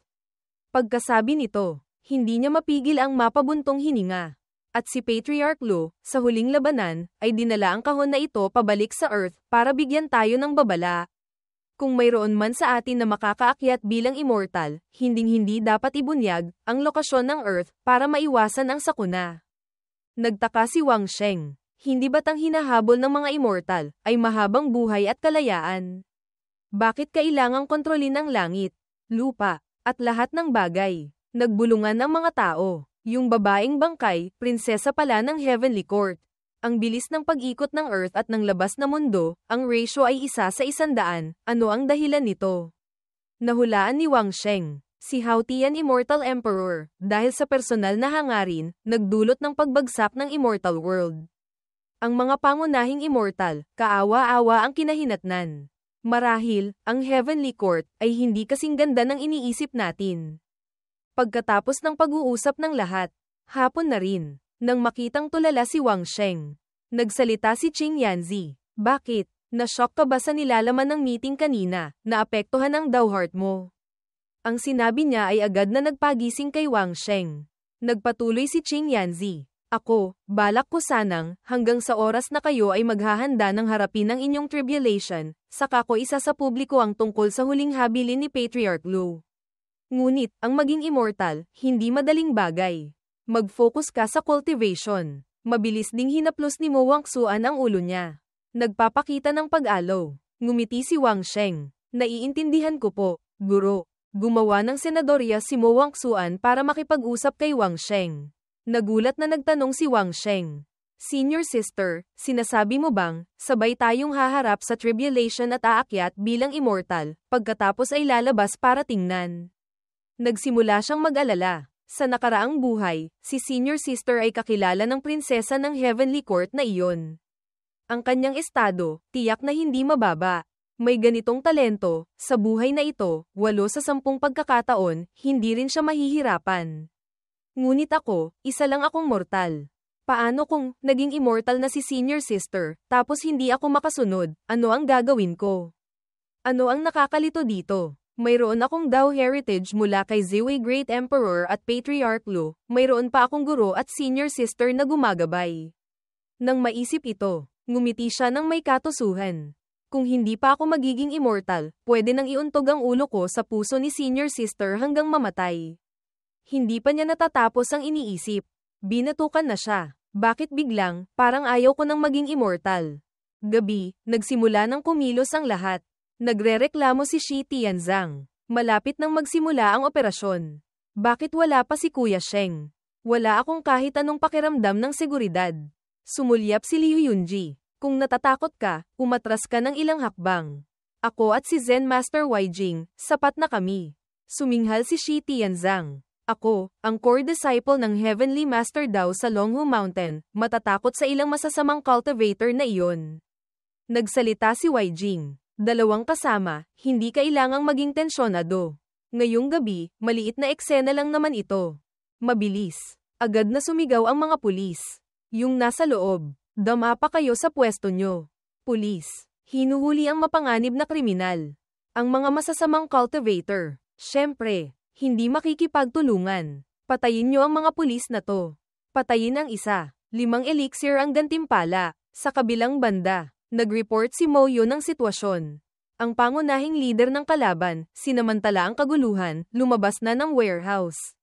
Pagkasabi nito, hindi niya mapigil ang mapabuntong hininga. At si Patriarch Lu, sa huling labanan, ay dinala ang kahon na ito pabalik sa Earth, para bigyan tayo ng babala. Kung mayroon man sa atin na makakaakyat bilang immortal, hinding-hindi dapat ibunyag ang lokasyon ng Earth, para maiwasan ang sakuna. Nagtaka si Wang Sheng. Hindi ba't ang hinahabol ng mga immortal, ay mahabang buhay at kalayaan? Bakit kailangang kontrolin ang langit, lupa, at lahat ng bagay? Nagbulungan ang mga tao. Yung babaeng bangkay, prinsesa pala ng Heavenly Court. Ang bilis ng pag-ikot ng Earth at ng labas na mundo, ang ratio ay 1 sa 100, ano ang dahilan nito? Nahulaan ni Wang Sheng, si Hao Tian Immortal Emperor, dahil sa personal na hangarin, nagdulot ng pagbagsak ng immortal world. Ang mga pangunahing immortal, kaawa-awa ang kinahinatnan. Marahil, ang Heavenly Court, ay hindi kasing ganda ng iniisip natin. Pagkatapos ng pag-uusap ng lahat, hapon na rin, nang makitang tulala si Wang Sheng. Nagsalita si Qing Yanzi. Bakit? Na-shock ka ba sa nilalaman ng meeting kanina, naapektuhan ang Dao heart mo? Ang sinabi niya ay agad na nagpagising kay Wang Sheng. Nagpatuloy si Qing Yanzi. Ako, balak ko sanang, hanggang sa oras na kayo ay maghahanda ng harapin ang inyong tribulation, saka ko isa sa publiko ang tungkol sa huling habilin ni Patriarch Lu. Ngunit, ang maging immortal, hindi madaling bagay. Mag-focus ka sa cultivation. Mabilis ding hinaplos ni Mo Wangsuan ang ulo niya. Nagpapakita ng pag-alo. Ngumiti si Wang Sheng. Naiintindihan ko po, guro. Gumawa ng senadorya si Mo Wangsuan para makipag-usap kay Wang Sheng. Nagulat na nagtanong si Wang Sheng. Senior sister, sinasabi mo bang, sabay tayong haharap sa tribulation at aakyat bilang immortal, pagkatapos ay lalabas para tingnan? Nagsimula siyang mag-alala. Sa nakaraang buhay, si senior sister ay kakilala ng prinsesa ng Heavenly Court na iyon. Ang kanyang estado, tiyak na hindi mababa. May ganitong talento, sa buhay na ito, 8 sa 10 pagkakataon, hindi rin siya mahihirapan. Ngunit ako, isa lang akong mortal. Paano kung naging immortal na si senior sister, tapos hindi ako makasunod, ano ang gagawin ko? Ano ang nakakalito dito? Mayroon akong Dao heritage mula kay Ziwei Great Emperor at Patriarch Lu, mayroon pa akong guro at senior sister na gumagabay. Nang maisip ito, ngumiti siya ng may katusuhan. Kung hindi pa ako magiging immortal, pwede nang iuntog ang ulo ko sa puso ni senior sister hanggang mamatay. Hindi pa niya natatapos ang iniisip. Binatukan na siya. Bakit biglang, parang ayaw ko nang maging immortal? Gabi, nagsimula ng kumilos ang lahat. Nagrereklamo si Shi Tianzang. Malapit nang magsimula ang operasyon. Bakit wala pa si Kuya Sheng? Wala akong kahit anong pakiramdam ng seguridad. Sumulyap si Liu Yunji. Kung natatakot ka, umatras ka ng ilang hakbang. Ako at si Zen Master Weijing, sapat na kami. Suminghal si Shi Tianzang. Ako, ang core disciple ng Heavenly Master Dao sa Longhu Mountain, matatakot sa ilang masasamang cultivator na iyon. Nagsalita si Weijing. Dalawang kasama, hindi kailangang maging tensyonado. Ngayong gabi, maliit na eksena lang naman ito. Mabilis. Agad na sumigaw ang mga pulis. Yung nasa loob, dama pa kayo sa pwesto nyo. Pulis. Hinuhuli ang mapanganib na kriminal. Ang mga masasamang cultivator. Syempre, hindi makikipagtulungan. Patayin nyo ang mga pulis na to. Patayin ang isa. 5 elixir ang gantimpala. Sa kabilang banda, nag-report si Moyo ng sitwasyon. Ang pangunahing leader ng kalaban, sinamantala ang kaguluhan, lumabas na ng warehouse.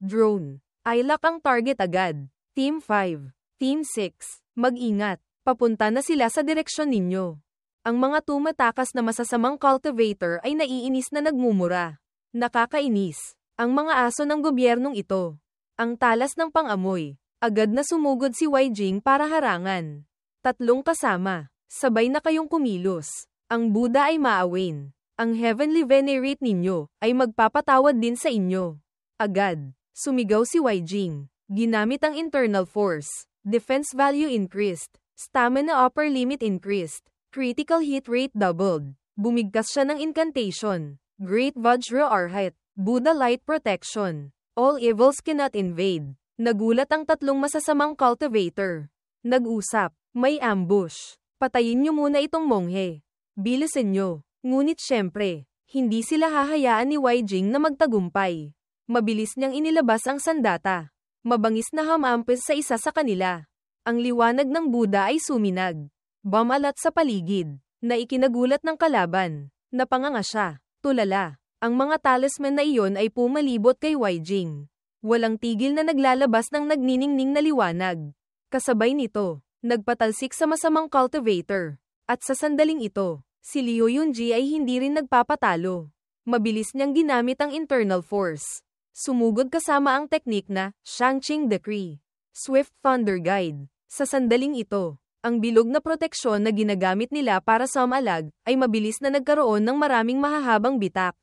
Drone. Ilak ang target agad. Team 5. Team 6. Mag-ingat. Papunta na sila sa direksyon ninyo. Ang mga tumatakas na masasamang cultivator ay naiinis na nagmumura. Nakakainis. Ang mga aso ng gobyernong ito. Ang talas ng pang-amoy. Agad na sumugod si Weijing para harangan. 3 kasama. Sabay na kayong kumilos. Ang Buddha ay maawin. Ang Heavenly Venerate ninyo ay magpapatawad din sa inyo. Agad. Sumigaw si Weijing. Ginamit ang internal force. Defense value increased. Stamina upper limit increased. Critical hit rate doubled. Bumigkas siya ng incantation. Great Vajra Arhat. Buddha Light Protection. All evils cannot invade. Nagulat ang 3 masasamang cultivator. Nag-usap. May ambush. Patayin niyo muna itong monghe. Bilisin niyo. Ngunit syempre, hindi sila hahayaan ni Weijing na magtagumpay. Mabilis niyang inilabas ang sandata. Mabangis na hamampis sa isa sa kanila. Ang liwanag ng Buddha ay suminag. Bumalat sa paligid. Na ikinagulat ng kalaban. Napanganga siya. Tulala. Ang mga talisman na iyon ay pumalibot kay Weijing. Walang tigil na naglalabas ng nagniningning na liwanag. Kasabay nito, nagpatalsik sa masamang cultivator. At sa sandaling ito, si Liu Yunji ay hindi rin nagpapatalo. Mabilis niyang ginamit ang internal force. Sumugod kasama ang teknik na Shangqing Decree. Swift Thunder Guide. Sa sandaling ito, ang bilog na proteksyon na ginagamit nila para sa umalag ay mabilis na nagkaroon ng maraming mahahabang bitak.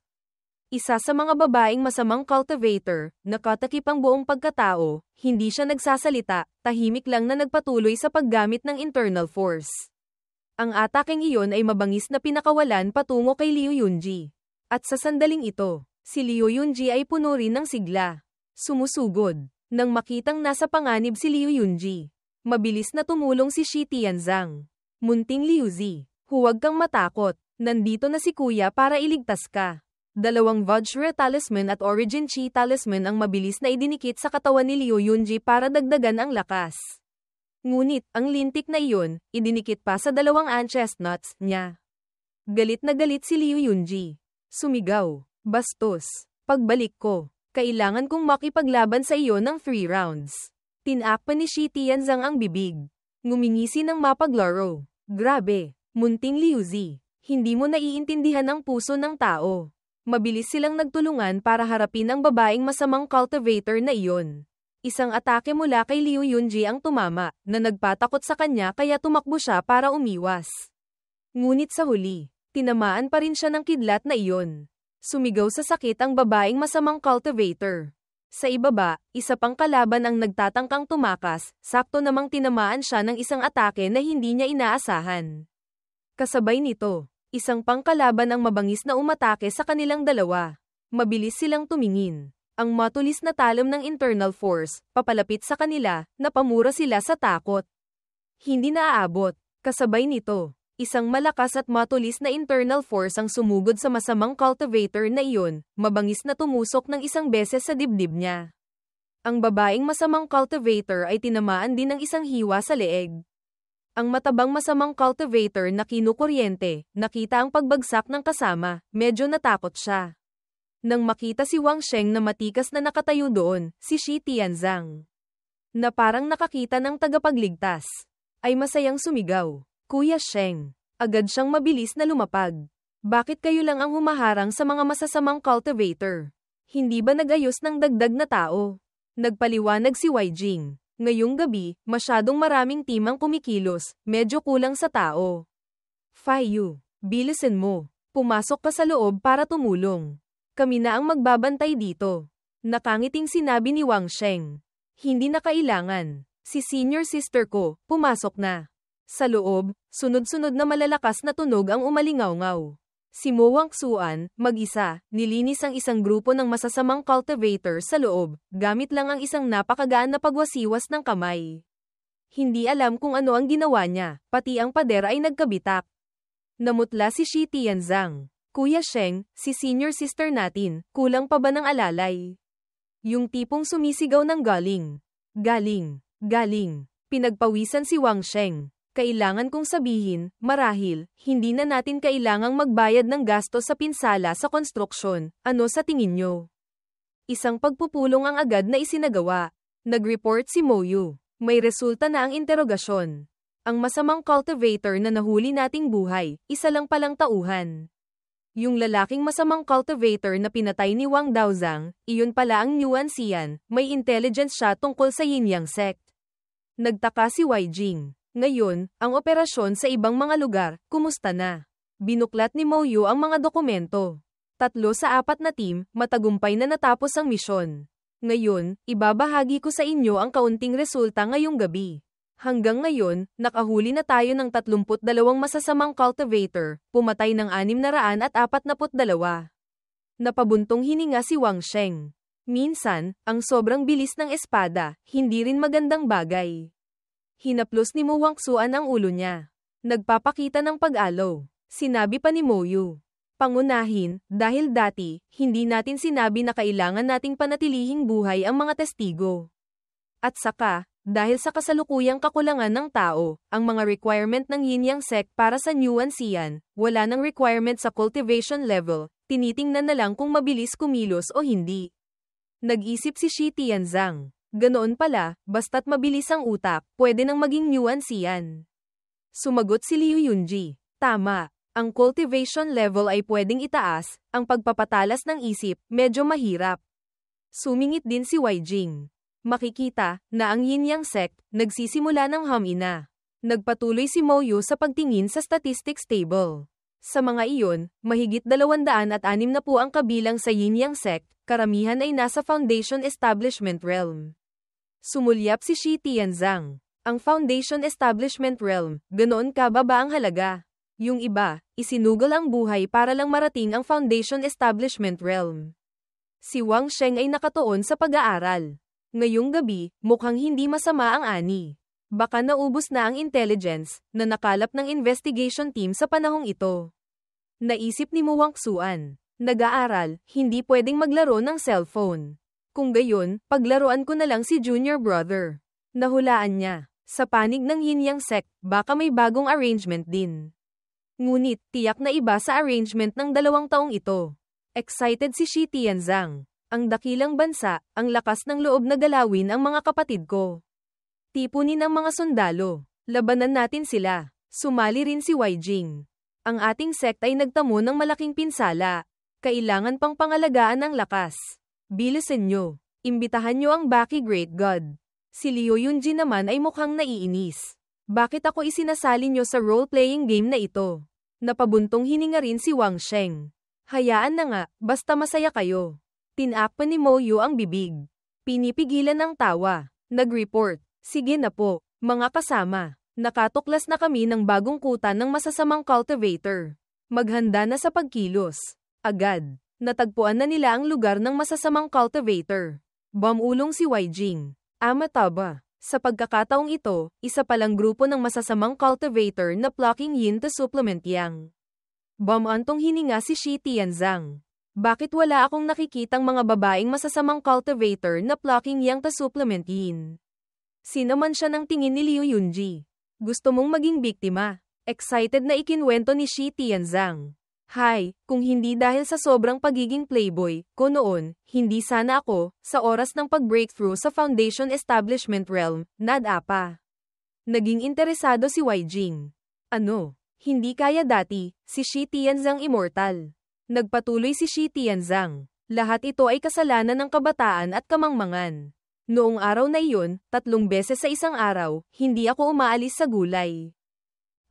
Isa sa mga babaeng masamang cultivator, nakatakip ang buong pagkatao, hindi siya nagsasalita, tahimik lang na nagpatuloy sa paggamit ng internal force. Ang ataking iyon ay mabangis na pinakawalan patungo kay Liu Yunji. At sa sandaling ito, si Liu Yunji ay puno rin ng sigla. Sumusugod. Nang makitang nasa panganib si Liu Yunji, mabilis na tumulong si Shi Tianzang. Munting Liuzi, huwag kang matakot, nandito na si Kuya para iligtas ka. 2 Vajra Talisman at Origin Chi Talisman ang mabilis na idinikit sa katawan ni Liu Yunji para dagdagan ang lakas. Ngunit, ang lintik na iyon, idinikit pa sa 2 chestnuts niya. Galit na galit si Liu Yunji. Sumigaw. Bastos. Pagbalik ko, kailangan kong makipaglaban sa iyo ng 3 rounds. Tinakpan ni Shi Tianzang ang bibig. Ngumingisi ng mapaglaro. Grabe, munting Liuzi. Hindi mo naiintindihan ang puso ng tao. Mabilis silang nagtulungan para harapin ang babaeng masamang cultivator na iyon. Isang atake mula kay Liu Yunji ang tumama, na nagpatakot sa kanya kaya tumakbo siya para umiwas. Ngunit sa huli, tinamaan pa rin siya ng kidlat na iyon. Sumigaw sa sakit ang babaeng masamang cultivator. Sa ibaba, isa pang kalaban ang nagtatangkang tumakas, sakto namang tinamaan siya ng isang atake na hindi niya inaasahan. Kasabay nito, isang pangkalaban ang mabangis na umatake sa kanilang dalawa. Mabilis silang tumingin. Ang matulis na talam ng internal force, papalapit sa kanila, napamura sila sa takot. Hindi naaabot. Kasabay nito, isang malakas at matulis na internal force ang sumugod sa masamang cultivator na iyon, mabangis na tumusok ng isang beses sa dibdib niya. Ang babaeng masamang cultivator ay tinamaan din ng isang hiwa sa leeg. Ang matabang masamang cultivator na kinukuryente, nakita ang pagbagsak ng kasama, medyo natakot siya. Nang makita si Wang Sheng na matikas na nakatayo doon, si Shi Tianzang, na parang nakakita ng tagapagligtas, ay masayang sumigaw, Kuya Sheng. Agad siyang mabilis na lumapag. Bakit kayo lang ang humaharang sa mga masasamang cultivator? Hindi ba nag-ayos ng dagdag na tao? Nagpaliwanag si Wai Jing. Ngayong gabi, masyadong maraming team ang kumikilos, medyo kulang sa tao. Fai Yu, bilisan mo. Pumasok ka sa loob para tumulong. Kami na ang magbabantay dito. Nakangiting sinabi ni Wang Sheng. Hindi na kailangan. Si senior sister ko, pumasok na. Sa loob, sunod-sunod na malalakas na tunog ang umalingaw-ngaw. Si Mo Wangsuan, mag-isa, nilinis ang isang grupo ng masasamang cultivator sa loob, gamit lang ang isang napakagaan na pagwasiwas ng kamay. Hindi alam kung ano ang ginawa niya, pati ang pader ay nagkabitak. Namutla si Shi Tianzang. Kuya Sheng, si senior sister natin, kulang pa ba ng alalay? Yung tipong sumisigaw ng galing. Galing. Pinagpawisan si Wang Sheng. Kailangan kong sabihin, marahil, hindi na natin kailangang magbayad ng gasto sa pinsala sa konstruksyon. Ano sa tingin nyo? Isang pagpupulong ang agad na isinagawa. Nag-report si Moyu. May resulta na ang interogasyon. Ang masamang cultivator na nahuli nating buhay, isa lang palang tauhan. Yung lalaking masamang cultivator na pinatay ni Wang Daozang, iyon pala ang Yuan Xian, may intelligence siya tungkol sa Yin-Yang sect. Nagtaka si Wai Jing. Ngayon, ang operasyon sa ibang mga lugar, kumusta na? Binuklat ni Mo Yu ang mga dokumento. 3 sa 4 na team, matagumpay na natapos ang misyon. Ngayon, ibabahagi ko sa inyo ang kaunting resulta ngayong gabi. Hanggang ngayon, nakahuli na tayo ng 32 masasamang cultivator, pumatay ng 642. Napabuntong hininga si Wang Sheng. Minsan, ang sobrang bilis ng espada, hindi rin magandang bagay. Hinaplos ni Mo Wangsuan ang ulo niya. Nagpapakita ng pag-alo. Sinabi pa ni Mo Yu. Pangunahin, dahil dati, hindi natin sinabi na kailangan nating panatilihing buhay ang mga testigo. At saka, dahil sa kasalukuyang kakulangan ng tao, ang mga requirement ng Yin-Yang sect para sa Yuan Xian, wala ng requirement sa cultivation level, tinitingnan na lang kung mabilis kumilos o hindi. Nag-isip si Shi Tianzang. Ganoon pala, basta't mabilis ang utak, pwede nang maging Yuan Xian. Sumagot si Liu Yunji. Tama, ang cultivation level ay pwedeng itaas, ang pagpapatalas ng isip, medyo mahirap. Sumingit din si Wai Jing. Makikita na ang Yin-Yang sect, nagsisimula ng humina. Nagpatuloy si Mo Yu sa pagtingin sa statistics table. Sa mga iyon, mahigit 260 ang kabilang sa Yin-Yang sect, karamihan ay nasa foundation establishment realm. Sumulyap si Shi Tianzang. Ang foundation establishment realm, ganoon kababa ang halaga. Yung iba, isinugol ang buhay para lang marating ang foundation establishment realm. Si Wang Sheng ay nakatuon sa pag-aaral. Ngayong gabi, mukhang hindi masama ang ani. Baka naubos na ang intelligence na nakalap ng investigation team sa panahong ito. Naisip ni Mo Wangsuan. Nag-aaral, hindi pwedeng maglaro ng cellphone. Kung gayon, paglaruan ko na lang si junior brother. Nahulaan niya. Sa panig ng Yin-Yang sect, baka may bagong arrangement din. Ngunit, tiyak na iba sa arrangement ng 2 taong ito. Excited si Shi Tianzang. Ang dakilang bansa, ang lakas ng loob na galawin ang mga kapatid ko. Tipunin ang mga sundalo. Labanan natin sila. Sumali rin si Wai Jing. Ang ating sect ay nagtamo ng malaking pinsala. Kailangan pang pangalagaan ng lakas. Bilisan nyo. Imbitahan nyo ang Baki Great God. Si Liu Yunji naman ay mukhang naiinis. Bakit ako isinasali nyo sa role-playing game na ito? Napabuntong hininga rin si Wang Sheng. Hayaan na nga, basta masaya kayo. Tinakpan ni Mo Yu ang bibig. Pinipigilan ang tawa. Nag-report. Sige na po, mga kasama. Nakatuklas na kami ng bagong kuta ng masasamang cultivator. Maghanda na sa pagkilos. Agad. Natagpuan na nila ang lugar ng masasamang cultivator. Bumulong si Wai Jing. Amataba. Sa pagkakataong ito, isa palang grupo ng masasamang cultivator na plucking yin to supplement yang. Bumantong hininga si Shi Tianzang. Bakit wala akong nakikitang mga babaeng masasamang cultivator na plucking yang to supplement yin? Sinaman siya ng tingin ni Liu Yunji. Gusto mong maging biktima? Excited na ikinwento ni Shi Tianzang. Hay, kung hindi dahil sa sobrang pagiging playboy ko noon, hindi sana ako, sa oras ng pag-breakthrough sa foundation establishment realm, nada pa. Naging interesado si Wai Jing. Ano? Hindi kaya dati, si Shi Tianzang immortal. Nagpatuloy si Shi Tianzang. Lahat ito ay kasalanan ng kabataan at kamangmangan. Noong araw na iyon, 3 beses sa isang araw, hindi ako umaalis sa gulay.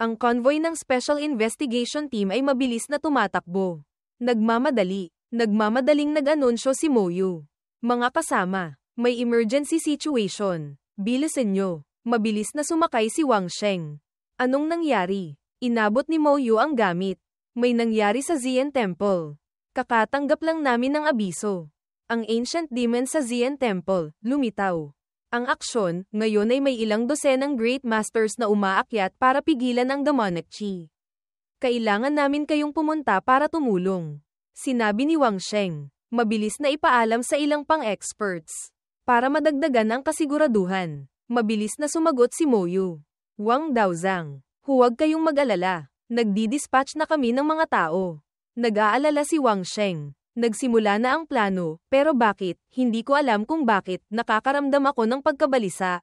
Ang convoy ng Special Investigation Team ay mabilis na tumatakbo. Nagmamadaling nag-anunsyo si Moyu. Mga kasama, may emergency situation. Bilisan nyo. Mabilis na sumakay si Wang Sheng. Anong nangyari? Inabot ni Moyu ang gamit. May nangyari sa Xian Temple. Kakatanggap lang namin ng abiso. Ang ancient demon sa Xian Temple, lumitaw. Ang aksyon, ngayon ay may ilang dosenang Great Masters na umaakyat para pigilan ang demonic chi. Kailangan namin kayong pumunta para tumulong. Sinabi ni Wang Sheng. Mabilis na ipaalam sa ilang pang-experts. Para madagdagan ang kasiguraduhan. Mabilis na sumagot si Moyu. Wang Daozang. Huwag kayong mag-alala. Nagdi-dispatch na kami ng mga tao. Nag-aalala si Wang Sheng. Nagsimula na ang plano, pero bakit, hindi ko alam kung bakit, nakakaramdam ako ng pagkabalisa.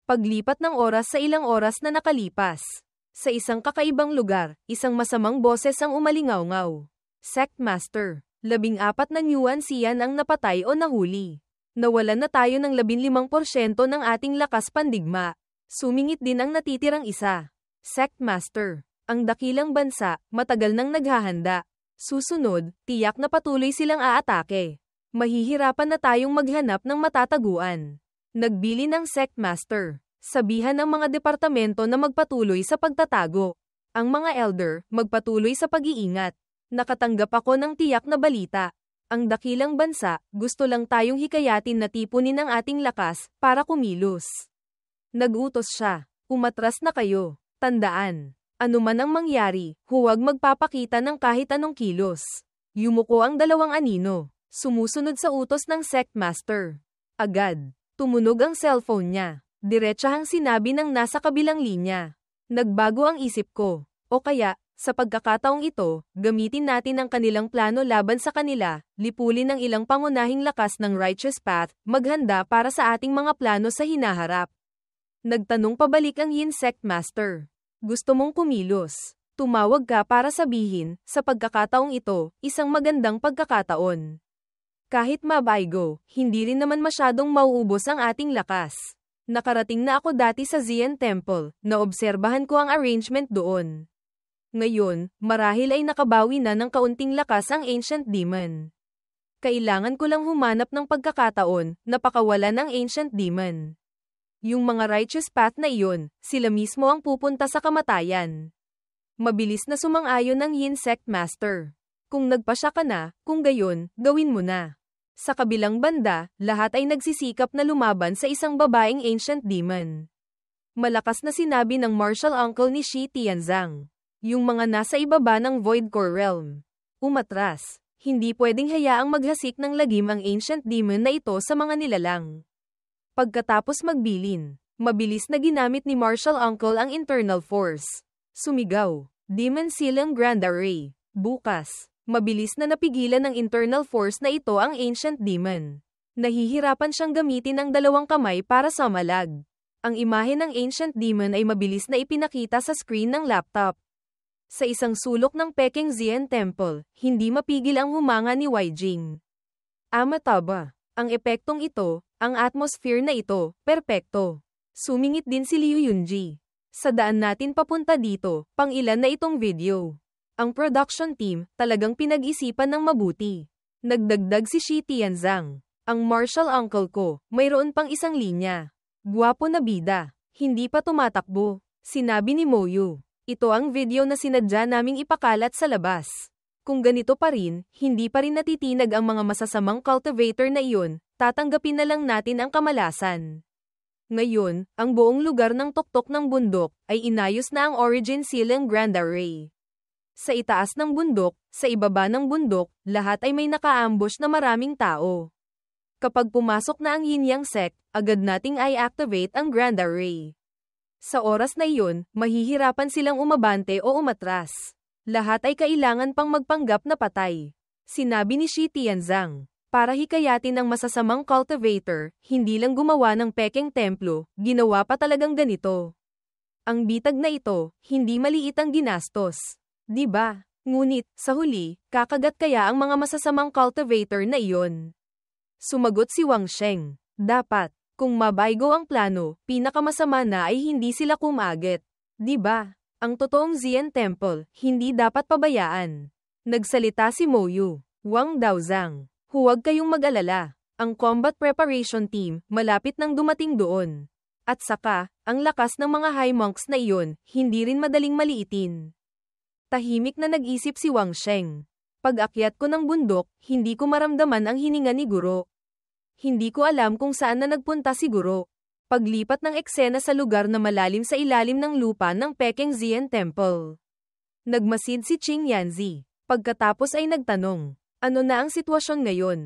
Paglipat ng oras sa ilang oras na nakalipas. Sa isang kakaibang lugar, isang masamang boses ang umalingaw-ngaw. Sect Master. 14 na Yuan Xian ang napatay o nahuli. Nawalan na tayo ng 15% ng ating lakas pandigma. Sumingit din ang natitirang isa. Sect Master. Ang dakilang bansa, matagal nang naghahanda. Susunod, tiyak na patuloy silang aatake. Mahihirapan na tayong maghanap ng matataguan. Nagbili ng Sect Master. Sabihan ng mga departamento na magpatuloy sa pagtatago. Ang mga elder, magpatuloy sa pag-iingat. Nakatanggap ako ng tiyak na balita. Ang dakilang bansa, gusto lang tayong hikayatin na tipunin ang ating lakas, para kumilos. Nag-utos siya. Umatras na kayo. Tandaan. Ano man ang mangyari, huwag magpapakita ng kahit anong kilos. Yumuko ang 2 anino. Sumusunod sa utos ng Sect Master. Agad. Tumunog ang cellphone niya. Diretsahang sinabi ng nasa kabilang linya. Nagbago ang isip ko. O kaya, sa pagkakataong ito, gamitin natin ang kanilang plano laban sa kanila, lipulin ang ilang pangunahing lakas ng Righteous Path, maghanda para sa ating mga plano sa hinaharap. Nagtanong pabalik ang Yin Sect Master. Gusto mong kumilos? Tumawag ka para sabihin, sa pagkakataong ito, isang magandang pagkakataon. Kahit mabaygo, hindi rin naman masyadong mauubos ang ating lakas. Nakarating na ako dati sa Xian Temple, naobserbahan ko ang arrangement doon. Ngayon, marahil ay nakabawi na ng kaunting lakas ang Ancient Demon. Kailangan ko lang humanap ng pagkakataon, na pakawalan ang Ancient Demon. Yung mga Righteous Path na iyon, sila mismo ang pupunta sa kamatayan. Mabilis na sumang-ayon ng Yin Sect Master. Kung nagpasya ka na, kung gayon, gawin mo na. Sa kabilang banda, lahat ay nagsisikap na lumaban sa isang babaeng Ancient Demon. Malakas na sinabi ng martial uncle ni Shi Tianzang. Yung mga nasa ibaba ng Void Core Realm. Umatras. Hindi pwedeng hayaang maghasik ng lagim ang Ancient Demon na ito sa mga nilalang. Pagkatapos magbilin, mabilis na ginamit ni Martial Uncle ang internal force. Sumigaw. Demon Silang Grand Array. Bukas. Mabilis na napigilan ng internal force na ito ang Ancient Demon. Nahihirapan siyang gamitin ang 2 kamay para samalag. Ang imahe ng Ancient Demon ay mabilis na ipinakita sa screen ng laptop. Sa isang sulok ng Peking Xian Temple, hindi mapigil ang humanga ni Wei Jing. Amataba. Ang epektong ito, ang atmosphere na ito, perpekto. Sumingit din si Liu Yunji. Sa daan natin papunta dito, pang-ilan na itong video. Ang production team, talagang pinag-isipan ng mabuti. Nagdagdag si Shi Tianzang. Ang martial uncle ko, mayroon pang isang linya. Gwapo na bida. Hindi pa tumatakbo. Sinabi ni Moyu. Ito ang video na sinadya naming ipakalat sa labas. Kung ganito pa rin, hindi pa rin natitinag ang mga masasamang cultivator na iyon, tatanggapin na lang natin ang kamalasan. Ngayon, ang buong lugar ng tuktok ng bundok, ay inayos na ang Origin Silang Grand Array. Sa itaas ng bundok, sa ibaba ng bundok, lahat ay may naka-ambush na maraming tao. Kapag pumasok na ang Yin Yang Sect, agad nating i-activate ang Grand Array. Sa oras na iyon, mahihirapan silang umabante o umatras. Lahat ay kailangan pang magpanggap na patay. Sinabi ni Shi Tianzang. Para hikayatin ang masasamang cultivator, hindi lang gumawa ng Peking Templo, ginawa pa talagang ganito. Ang bitag na ito, hindi maliit ang ginastos. Di ba? Ngunit, sa huli, kakagat kaya ang mga masasamang cultivator na iyon? Sumagot si Wang Sheng. Dapat, kung mabaygo ang plano, pinakamasama na ay hindi sila kumagit. Di ba? Ang totoong Zian Temple, hindi dapat pabayaan. Nagsalita si Mo Yu. Wang Daozang. Huwag kayong mag-alala. Ang combat preparation team, malapit nang dumating doon. At saka, ang lakas ng mga high monks na iyon, hindi rin madaling maliitin. Tahimik na nag-isip si Wang Sheng. Pag-akyat ko ng bundok, hindi ko maramdaman ang hininga ni Guro. Hindi ko alam kung saan na nagpunta si Guro. Paglipat ng eksena sa lugar na malalim sa ilalim ng lupa ng Peking Zian Temple. Nagmasid si Qing Yanzi. Pagkatapos ay nagtanong, ano na ang sitwasyon ngayon?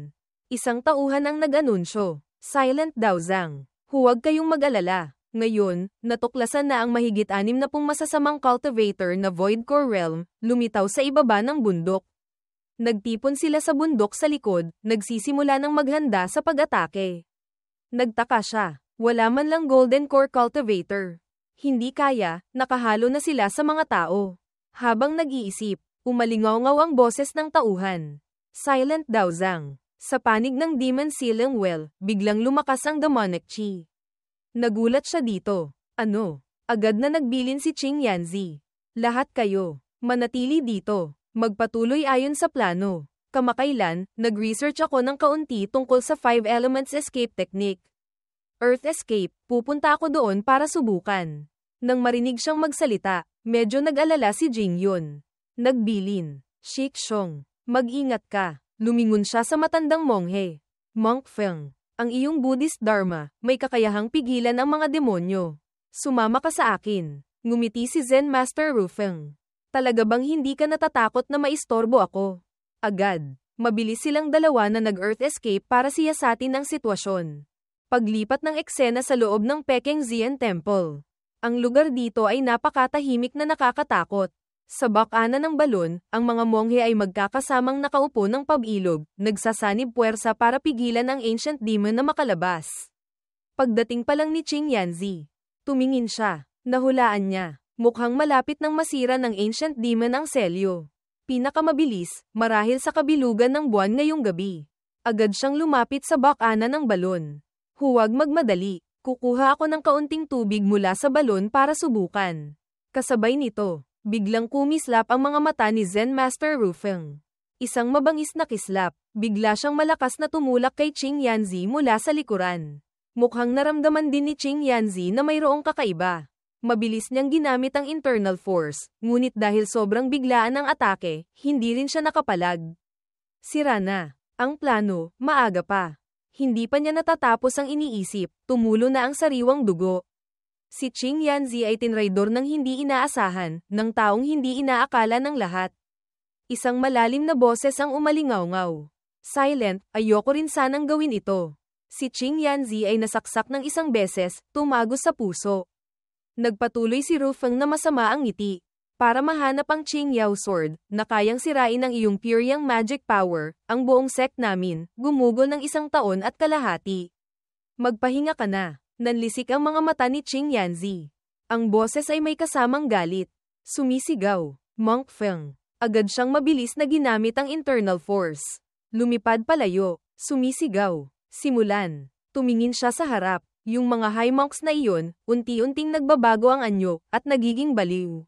Isang tauhan ang nag-anunsyo. Silent Daozang. Huwag kayong mag-alala. Ngayon, natuklasan na ang mahigit 60 masasamang cultivator na Void Core Realm, lumitaw sa ibaba ng bundok. Nagtipon sila sa bundok sa likod, nagsisimula ng maghanda sa pag-atake. Nagtaka siya, wala man lang Golden Core Cultivator. Hindi kaya, nakahalo na sila sa mga tao. Habang nag-iisip, umalingaw-ngaw ang boses ng tauhan. Silent Daozang. Sa panig ng Demon Sealing Well, biglang lumakas ang demonic chi. Nagulat siya dito. Ano? Agad na nagbilin si Qing Yanzi. Lahat kayo, manatili dito. Magpatuloy ayon sa plano. Kamakailan, nag-research ako ng kaunti tungkol sa 5 Elements Escape Technique. Earth Escape, pupunta ako doon para subukan. Nang marinig siyang magsalita, medyo nag-alala si Jing Yun. Nagbilin. Shikshong, mag-ingat ka. Lumingon siya sa matandang monghe. Monk Feng, ang iyong Buddhist Dharma, may kakayahang pigilan ang mga demonyo. Sumama ka sa akin. Ngumiti si Zen Master Rufeng. Talaga bang hindi ka natatakot na maistorbo ako? Agad, mabilis silang dalawa na nag-earth escape para siyasatin ang sitwasyon. Paglipat ng eksena sa loob ng Peking Zian Temple. Ang lugar dito ay napakatahimik na nakakatakot. Sa bakana ng balon, ang mga monghe ay magkakasamang nakaupo ng pabilog, nagsasanib puwersa para pigilan ang ancient demon na makalabas. Pagdating pa lang ni Qing Yanzi, tumingin siya, nahulaan niya. Mukhang malapit nang masira ng ancient demon ang selyo. Pinakamabilis, marahil sa kabilugan ng buwan ngayong gabi. Agad siyang lumapit sa bakana ng balon. Huwag magmadali, kukuha ako ng kaunting tubig mula sa balon para subukan. Kasabay nito, biglang kumislap ang mga mata ni Zen Master Rufeng. Isang mabangis na kislap, bigla siyang malakas na tumulak kay Qing Yanzi mula sa likuran. Mukhang naramdaman din ni Qing Yanzi na mayroong kakaiba. Mabilis niyang ginamit ang internal force, ngunit dahil sobrang biglaan ang atake, hindi rin siya nakapalag. Sira na. Ang plano, maaga pa. Hindi pa niya natatapos ang iniisip, tumulo na ang sariwang dugo. Si Qing Yanzi ay tinraidor ng hindi inaasahan, ng taong hindi inaakala ng lahat. Isang malalim na boses ang umalingaw-ngaw. Silent, ayoko rin sanang gawin ito. Si Qing Yanzi ay nasaksak ng isang beses, tumagos sa puso. Nagpatuloy si Rufeng na masama ang ngiti. Para mahanap ang Qing Yao Sword, na kayang sirain ang iyong Pyryang magic power, ang buong sect namin, gumugol ng 1 taon at kalahati. Magpahinga ka na. Nanlisik ang mga mata ni Qing Yanzi. Ang boses ay may kasamang galit. Sumisigaw. Monk Feng. Agad siyang mabilis na ginamit ang internal force. Lumipad palayo. Sumisigaw. Simulan. Tumingin siya sa harap. Yung mga high monks na iyon, unti-unting nagbabago ang anyo, at nagiging baliw.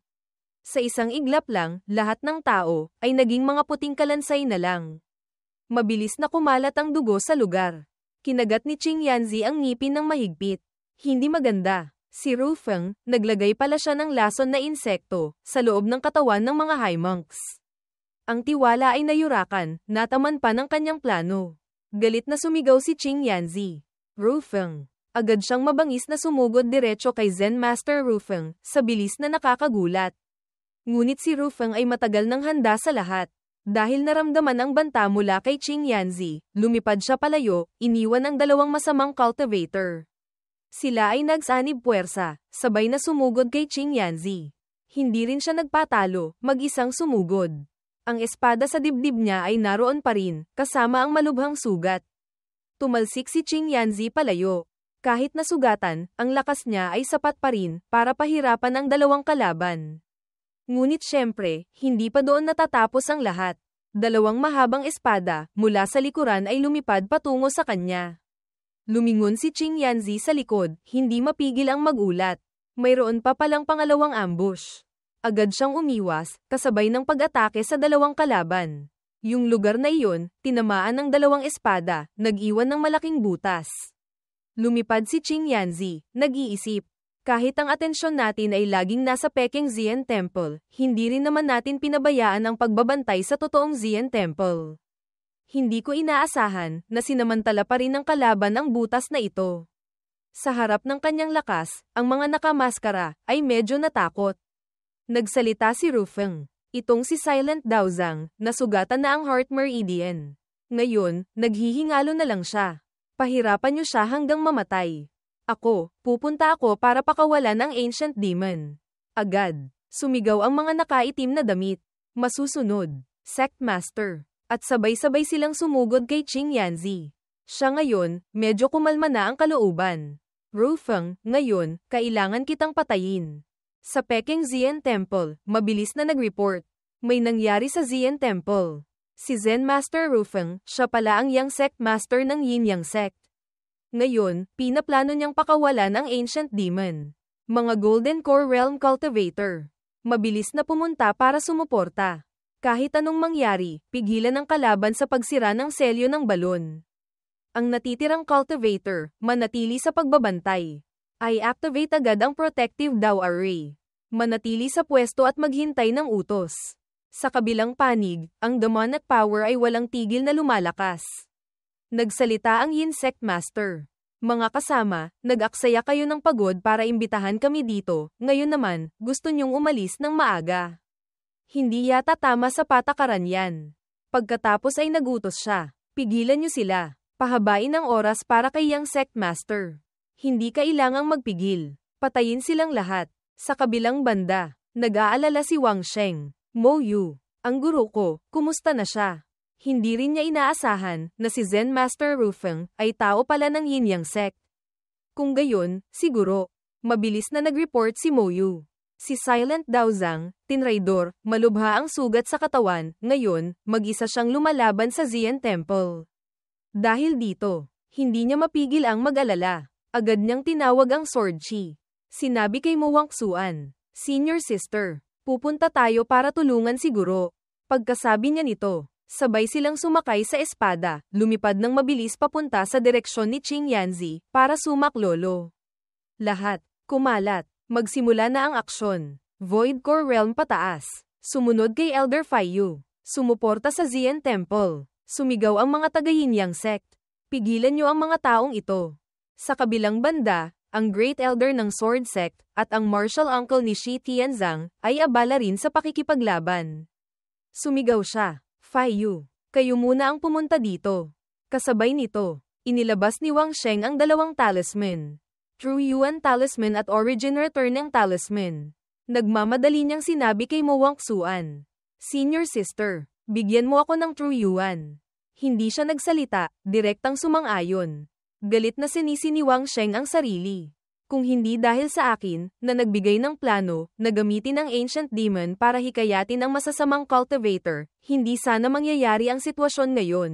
Sa isang iglap lang, lahat ng tao, ay naging mga puting kalansay na lang. Mabilis na kumalat ang dugo sa lugar. Kinagat ni Qing Yanzi ang ngipin ng mahigpit. Hindi maganda. Si Rufeng, naglagay pala siya ng lason na insekto, sa loob ng katawan ng mga high monks. Ang tiwala ay nayurakan, nataman pa ng kanyang plano. Galit na sumigaw si Qing Yanzi. Rufeng. Agad siyang mabangis na sumugod diretso kay Zen Master Rufeng, sa bilis na nakakagulat. Ngunit si Rufeng ay matagal nang handa sa lahat. Dahil naramdaman ang banta mula kay Qing Yanzi, lumipad siya palayo, iniwan ang 2 masamang cultivator. Sila ay nagsanib puwersa, sabay na sumugod kay Qing Yanzi. Hindi rin siya nagpatalo, mag-isang sumugod. Ang espada sa dibdib niya ay naroon pa rin, kasama ang malubhang sugat. Tumalsik si Qing Yanzi palayo. Kahit nasugatan, ang lakas niya ay sapat pa rin para pahirapan ang dalawang kalaban. Ngunit syempre, hindi pa doon natatapos ang lahat. Dalawang mahabang espada mula sa likuran ay lumipad patungo sa kanya. Lumingon si Qing Yanzi sa likod, hindi mapigil ang magulat. Mayroon pa palang pangalawang ambush. Agad siyang umiwas, kasabay ng pag-atake sa dalawang kalaban. Yung lugar na iyon, tinamaan ng dalawang espada, nag-iwan ng malaking butas. Lumipad si Qing Yanzi, nag-iisip. Kahit ang atensyon natin ay laging nasa Peking Zien Temple, hindi rin naman natin pinabayaan ang pagbabantay sa totoong Zien Temple. Hindi ko inaasahan na sinamantala pa rin ng kalaban ang butas na ito. Sa harap ng kanyang lakas, ang mga nakamaskara ay medyo natakot. Nagsalita si Ru Feng. Itong si Silent Daozang, nasugatan na ang Heart Meridian. Ngayon, naghihingalo na lang siya. Pahirapan niyo siya hanggang mamatay. Pupunta ako para pakawalan ang Ancient Demon. Agad, sumigaw ang mga nakaitim na damit. Masusunod, Sect Master. At sabay-sabay silang sumugod kay Qing Yanzi. Siya ngayon, medyo kumalma na ang kalooban. Ru Feng, ngayon, kailangan kitang patayin. Sa Peking Zien Temple, mabilis na nag-report. May nangyari sa Zien Temple. Si Zen Master Ru Feng, siya pala ang Yang Sect Master ng Yin Yang Sect. Ngayon, pinaplano niyang pakawalan ang Ancient Demon. Mga Golden Core Realm Cultivator. Mabilis na pumunta para sumuporta. Kahit anong mangyari, pigilan ang kalaban sa pagsira ng selyo ng balon. Ang natitirang cultivator, manatili sa pagbabantay. Ay activate agad ang Protective Dao Array. Manatili sa pwesto at maghintay ng utos. Sa kabilang panig, ang demonic power ay walang tigil na lumalakas. Nagsalita ang Yin Sect Master. Mga kasama, nag-aksaya kayo ng pagod para imbitahan kami dito, ngayon naman, gusto niyong umalis ng maaga. Hindi yata tama sa patakaran yan. Pagkatapos ay nagutos siya. Pigilan niyo sila. Pahabain ang oras para kay Yang Sect Master. Hindi kailangang magpigil. Patayin silang lahat. Sa kabilang banda, nag-aalala si Wang Sheng. Mo Yu, ang guro ko, kumusta na siya? Hindi rin niya inaasahan na si Zen Master Ru Feng ay tao pala ng Yin Yang Sect. Kung gayon, siguro, mabilis na nag-report si Mo Yu. Si Silent Daozang, tinraidor, malubha ang sugat sa katawan, ngayon, mag-isa siyang lumalaban sa Zien Temple. Dahil dito, hindi niya mapigil ang mag-alala. Agad niyang tinawag ang Sword Chi. Sinabi kay Mo Wangsuan, Senior Sister, pupunta tayo para tulungan si Guro. Pagkasabi niya nito, sabay silang sumakay sa espada, lumipad ng mabilis papunta sa direksyon ni Qing Yanzi, para sumaklolo. Lahat, kumalat, magsimula na ang aksyon. Void Core Realm pataas. Sumunod kay Elder Faiyu. Sumuporta sa Zien Temple. Sumigaw ang mga taga-Yin Yang Sect. Pigilan niyo ang mga taong ito. Sa kabilang banda, ang Great Elder ng Sword Sect, at ang Martial Uncle ni Shi Tianzang, ay abala rin sa pakikipaglaban. Sumigaw siya, Faiyu, kayo muna ang pumunta dito. Kasabay nito, inilabas ni Wang Sheng ang dalawang talisman. True Yuan Talisman at Origin Returning Talisman. Nagmamadali niyang sinabi kay Mo Wangsuan, Senior Sister, bigyan mo ako ng True Yuan. Hindi siya nagsalita, direktang sumang-ayon. Galit na sinisi ni Wang Sheng ang sarili. Kung hindi dahil sa akin, na nagbigay ng plano, na gamitin ang Ancient Demon para hikayatin ang masasamang cultivator, hindi sana mangyayari ang sitwasyon ngayon.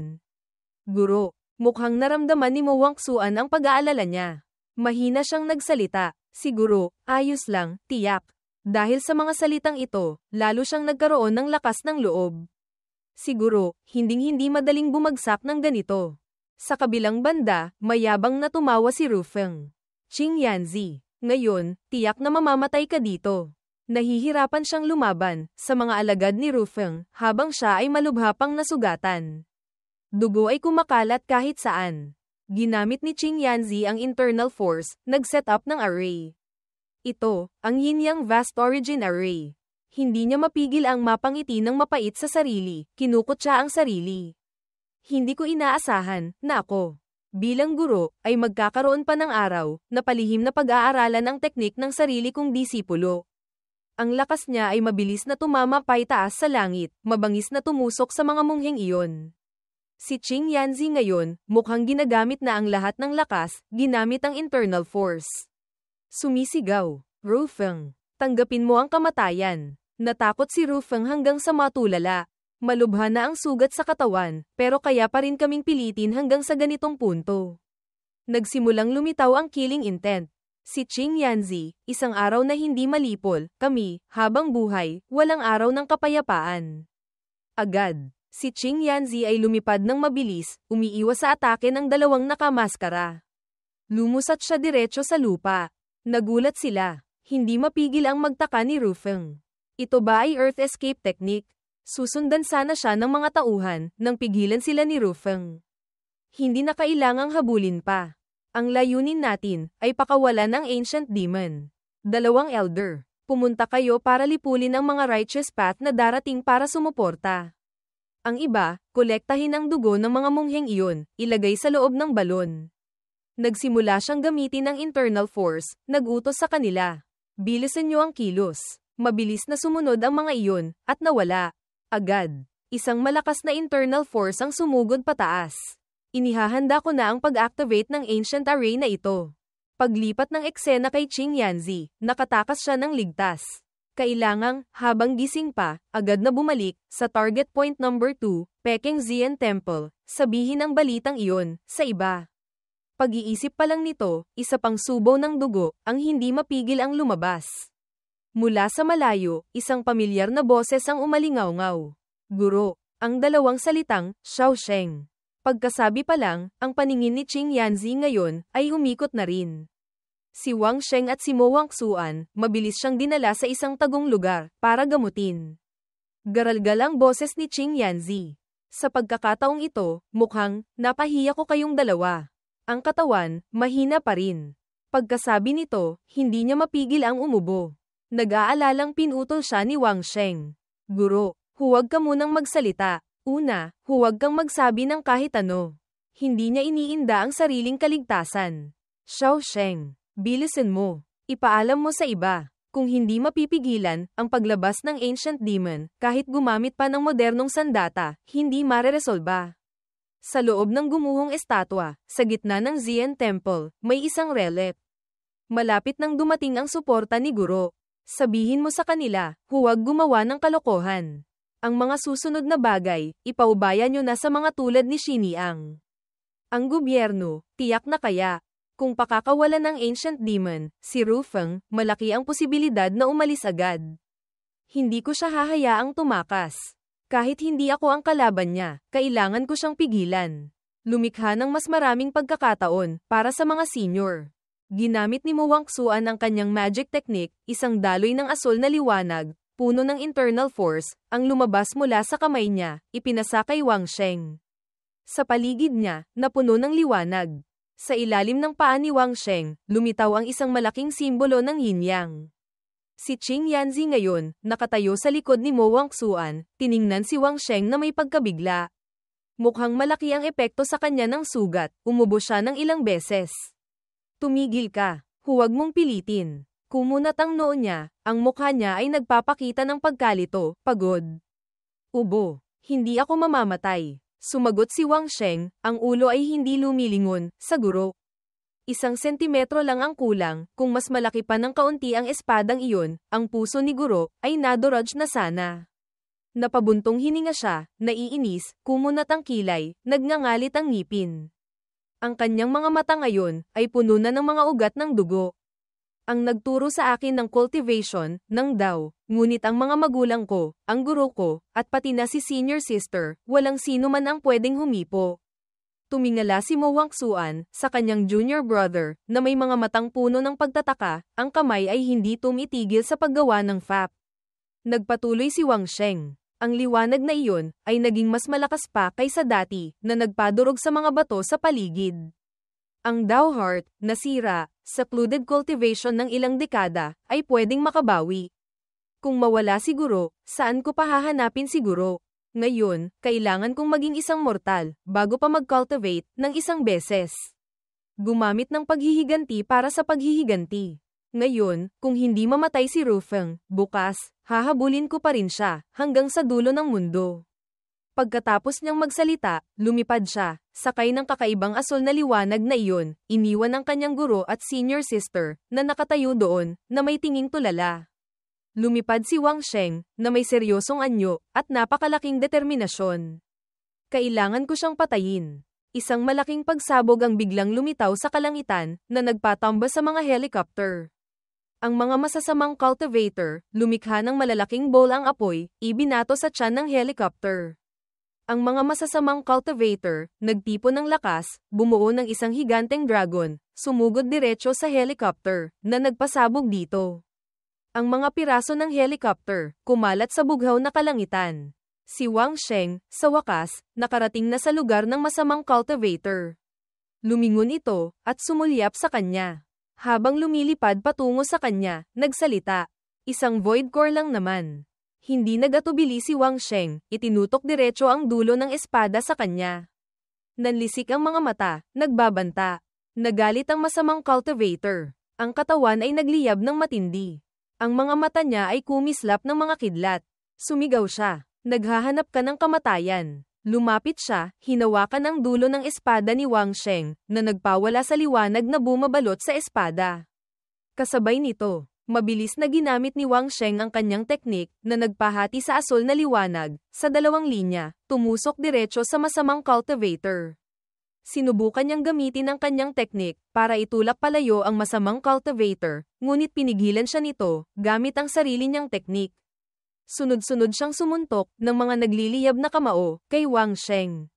Guro, mukhang naramdaman ni Mo Wangsuan ang pag-aalala niya. Mahina siyang nagsalita, siguro, ayos lang, tiyak. Dahil sa mga salitang ito, lalo siyang nagkaroon ng lakas ng loob. Siguro, hinding-hindi madaling bumagsak ng ganito. Sa kabilang banda, mayabang na tumawa si Ru Feng. Qing Yanzi, ngayon, tiyak na mamamatay ka dito. Nahihirapan siyang lumaban sa mga alagad ni Ru Feng habang siya ay malubha pang nasugatan. Dugo ay kumakalat kahit saan. Ginamit ni Qing Yanzi ang internal force, nag-set up ng array. Ito, ang Yin Yang Vast Origin Array. Hindi niya mapigil ang mapangiti ng mapait sa sarili, kinukot siya ang sarili. Hindi ko inaasahan na ako, bilang guro, ay magkakaroon pa ng araw na palihim na pag-aaralan ang teknik ng sarili kong disipulo. Ang lakas niya ay mabilis na tumama paitaas sa langit, mabangis na tumusok sa mga munghing iyon. Si Qing Yanzi ngayon, mukhang ginagamit na ang lahat ng lakas, ginamit ang internal force. Sumisigaw, Ru Feng, tanggapin mo ang kamatayan. Natakot si Ru Feng hanggang sa matulala. Malubha na ang sugat sa katawan, pero kaya pa rin kaming pilitin hanggang sa ganitong punto. Nagsimulang lumitaw ang killing intent. Si Qing Yanzi, isang araw na hindi malipol, kami, habang buhay, walang araw ng kapayapaan. Agad, si Qing Yanzi ay lumipad ng mabilis, umiiwas sa atake ng dalawang nakamaskara. Lumusat siya diretso sa lupa. Nagulat sila. Hindi mapigil ang magtaka ni Ru Feng. Ito ba ay Earth Escape Technique? Susundan sana siya ng mga tauhan, nang pigilan sila ni Ru Feng. Hindi na kailangang habulin pa. Ang layunin natin, ay pakawalan ng Ancient Demon. Dalawang Elder, pumunta kayo para lipulin ang mga righteous path na darating para sumuporta. Ang iba, kolektahin ang dugo ng mga mongheng iyon, ilagay sa loob ng balon. Nagsimula siyang gamitin ng internal force, nag-utos sa kanila. Bilisan niyo ang kilos. Mabilis na sumunod ang mga iyon, at nawala. Agad, isang malakas na internal force ang sumugod pataas. Inihahanda ko na ang pag-activate ng ancient array na ito. Paglipat ng eksena kay Qing Yanzi, nakatakas siya ng ligtas. Kailangang, habang gising pa, agad na bumalik, sa target point number 2, Peking Zien Temple, sabihin ang balitang iyon, sa iba. Pag-iisip pa lang nito, isa pang subo ng dugo, ang hindi mapigil ang lumabas. Mula sa malayo, isang pamilyar na boses ang umalingaw-ngaw. Guro, ang dalawang salitang, Xiao Sheng. Pagkasabi pa lang, ang paningin ni Qing Yanzi ngayon, ay umikot na rin. Si Wang Sheng at si Mo Wangsuan, mabilis siyang dinala sa isang tagong lugar, para gamutin. Garalgal ang boses ni Qing Yanzi. Sa pagkakataong ito, mukhang, napahiya ko kayong dalawa. Ang katawan, mahina pa rin. Pagkasabi nito, hindi niya mapigil ang umubo. Nag-aalalang pinutol siya ni Wang Sheng. Guro, huwag ka munang magsalita. Una, huwag kang magsabi ng kahit ano. Hindi niya iniinda ang sariling kaligtasan. Xiao Sheng, bilisan mo. Ipaalam mo sa iba. Kung hindi mapipigilan, ang paglabas ng Ancient Demon, kahit gumamit pa ng modernong sandata, hindi mareresolba. Sa loob ng gumuhong estatwa, sa gitna ng Zien Temple, may isang relic. Malapit nang dumating ang suporta ni Guro. Sabihin mo sa kanila, huwag gumawa ng kalokohan. Ang mga susunod na bagay, ipaubaya nyo na sa mga tulad ni Xiniang. Ang gobyerno, tiyak na kaya. Kung pakakawalan ng Ancient Demon, si Ru Feng, malaki ang posibilidad na umalis agad. Hindi ko siya hahayaang tumakas. Kahit hindi ako ang kalaban niya, kailangan ko siyang pigilan. Lumikha ng mas maraming pagkakataon, para sa mga senior. Ginamit ni Mo Wangsuan ang kanyang magic technique, isang daloy ng asol na liwanag, puno ng internal force, ang lumabas mula sa kamay niya, ipinasa kay Wang Sheng. Sa paligid niya, napuno ng liwanag. Sa ilalim ng paa ni Wang Sheng, lumitaw ang isang malaking simbolo ng yin-yang. Si Qing Yanzi ngayon, nakatayo sa likod ni Mo Wangsuan, tiningnan si Wang Sheng na may pagkabigla. Mukhang malaki ang epekto sa kanya ng sugat, umubo siya ng ilang beses. Tumigil ka, huwag mong pilitin. Kumunat ang noo niya, ang mukha niya ay nagpapakita ng pagkalito, pagod. Ubo, hindi ako mamamatay. Sumagot si Wang Sheng, ang ulo ay hindi lumilingon, sa Guro. 1 sentimetro lang ang kulang, kung mas malaki pa ng kaunti ang espadang iyon, ang puso ni Guro, ay nadoraj na sana. Napabuntong hininga siya, naiinis, kumunat ang kilay, nagngangalit ang ngipin. Ang kanyang mga mata ngayon, ay puno na ng mga ugat ng dugo. Ang nagturo sa akin ng cultivation, ng daw, ngunit ang mga magulang ko, ang guro ko, at pati na si senior sister, walang sino man ang pwedeng humipo. Tumingala si Mo Wangsuan, sa kanyang junior brother, na may mga matang puno ng pagtataka, ang kamay ay hindi tumitigil sa paggawa ng FAP. Nagpatuloy si Wang Sheng. Ang liwanag na iyon, ay naging mas malakas pa kaysa dati, na nagpadurog sa mga bato sa paligid. Ang Dao Heart, nasira, secluded cultivation ng ilang dekada, ay pwedeng makabawi. Kung mawala si Guro, saan ko pa hahanapin si Guro? Ngayon, kailangan kong maging isang mortal, bago pa mag-cultivate, ng isang beses. Gumamit ng paghihiganti para sa paghihiganti. Ngayon, kung hindi mamatay si Ru Feng, bukas, hahabulin ko pa rin siya, hanggang sa dulo ng mundo. Pagkatapos niyang magsalita, lumipad siya, sakay ng kakaibang asul na liwanag na iyon, iniwan ang kanyang guro at senior sister, na nakatayo doon, na may tinging tulala. Lumipad si Wang Sheng, na may seryosong anyo, at napakalaking determinasyon. Kailangan ko siyang patayin. Isang malaking pagsabog ang biglang lumitaw sa kalangitan, na nagpatamba sa mga helicopter. Ang mga masasamang cultivator, lumikha ng malalaking bowl ang apoy, ibinato sa tiyan ng helicopter. Ang mga masasamang cultivator, nagtipon ng lakas, bumuo ng isang higanteng dragon, sumugod diretso sa helicopter, na nagpasabog dito. Ang mga piraso ng helicopter, kumalat sa bughaw na kalangitan. Si Wang Sheng, sa wakas, nakarating na sa lugar ng masamang cultivator. Lumingon ito, at sumulyap sa kanya. Habang lumilipad patungo sa kanya, nagsalita. Isang void core lang naman. Hindi nagatubili si Wang Sheng, itinutok diretso ang dulo ng espada sa kanya. Nanlisik ang mga mata, nagbabanta. Nagalit ang masamang cultivator. Ang katawan ay nagliyab ng matindi. Ang mga mata niya ay kumislap ng mga kidlat. Sumigaw siya. Naghahanap ka ng kamatayan. Lumapit siya, hinawakan ang dulo ng espada ni Wang Sheng, na nagpawala sa liwanag na bumabalot sa espada. Kasabay nito, mabilis na ginamit ni Wang Sheng ang kanyang teknik, na nagpahati sa asul na liwanag, sa dalawang linya, tumusok diretso sa masamang cultivator. Sinubukan niyang gamitin ang kanyang teknik, para itulak palayo ang masamang cultivator, ngunit pinigilan siya nito, gamit ang sarili niyang teknik. Sunod-sunod siyang sumuntok, ng mga nagliliyab na kamao, kay Wang Sheng.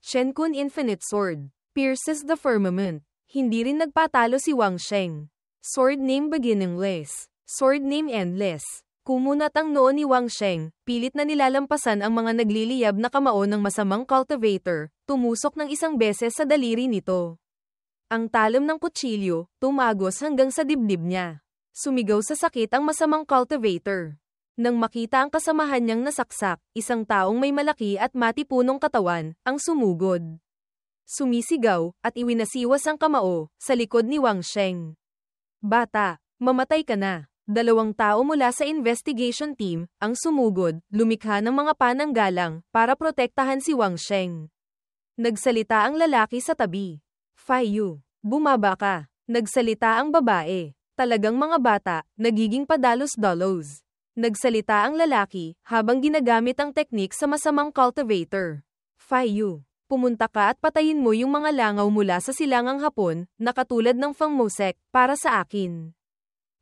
Shen Kun Infinite Sword, pierces the firmament. Hindi rin nagpatalo si Wang Sheng. Sword name beginningless. Sword name endless. Kumunat ang noo ni Wang Sheng, pilit na nilalampasan ang mga nagliliyab na kamao ng masamang cultivator, tumusok ng isang beses sa daliri nito. Ang talam ng kutsilyo, tumagos hanggang sa dibdib niya. Sumigaw sa sakit ang masamang cultivator. Nang makita ang kasamahan niyang nasaksak, isang taong may malaki at matipunong katawan, ang sumugod. Sumisigaw, at iwinasiwas ang kamao, sa likod ni Wang Sheng. Bata, mamatay ka na. 2 tao mula sa investigation team, ang sumugod, lumikha ng mga pananggalang, para protektahan si Wang Sheng. Nagsalita ang lalaki sa tabi. Faiyu, bumaba ka. Nagsalita ang babae. Talagang mga bata, nagiging padalos-dalos. Nagsalita ang lalaki, habang ginagamit ang teknik sa masamang cultivator. Faiyu, pumunta ka at patayin mo yung mga langaw mula sa silangang Hapon, na katulad ng Fang Mosek, para sa akin.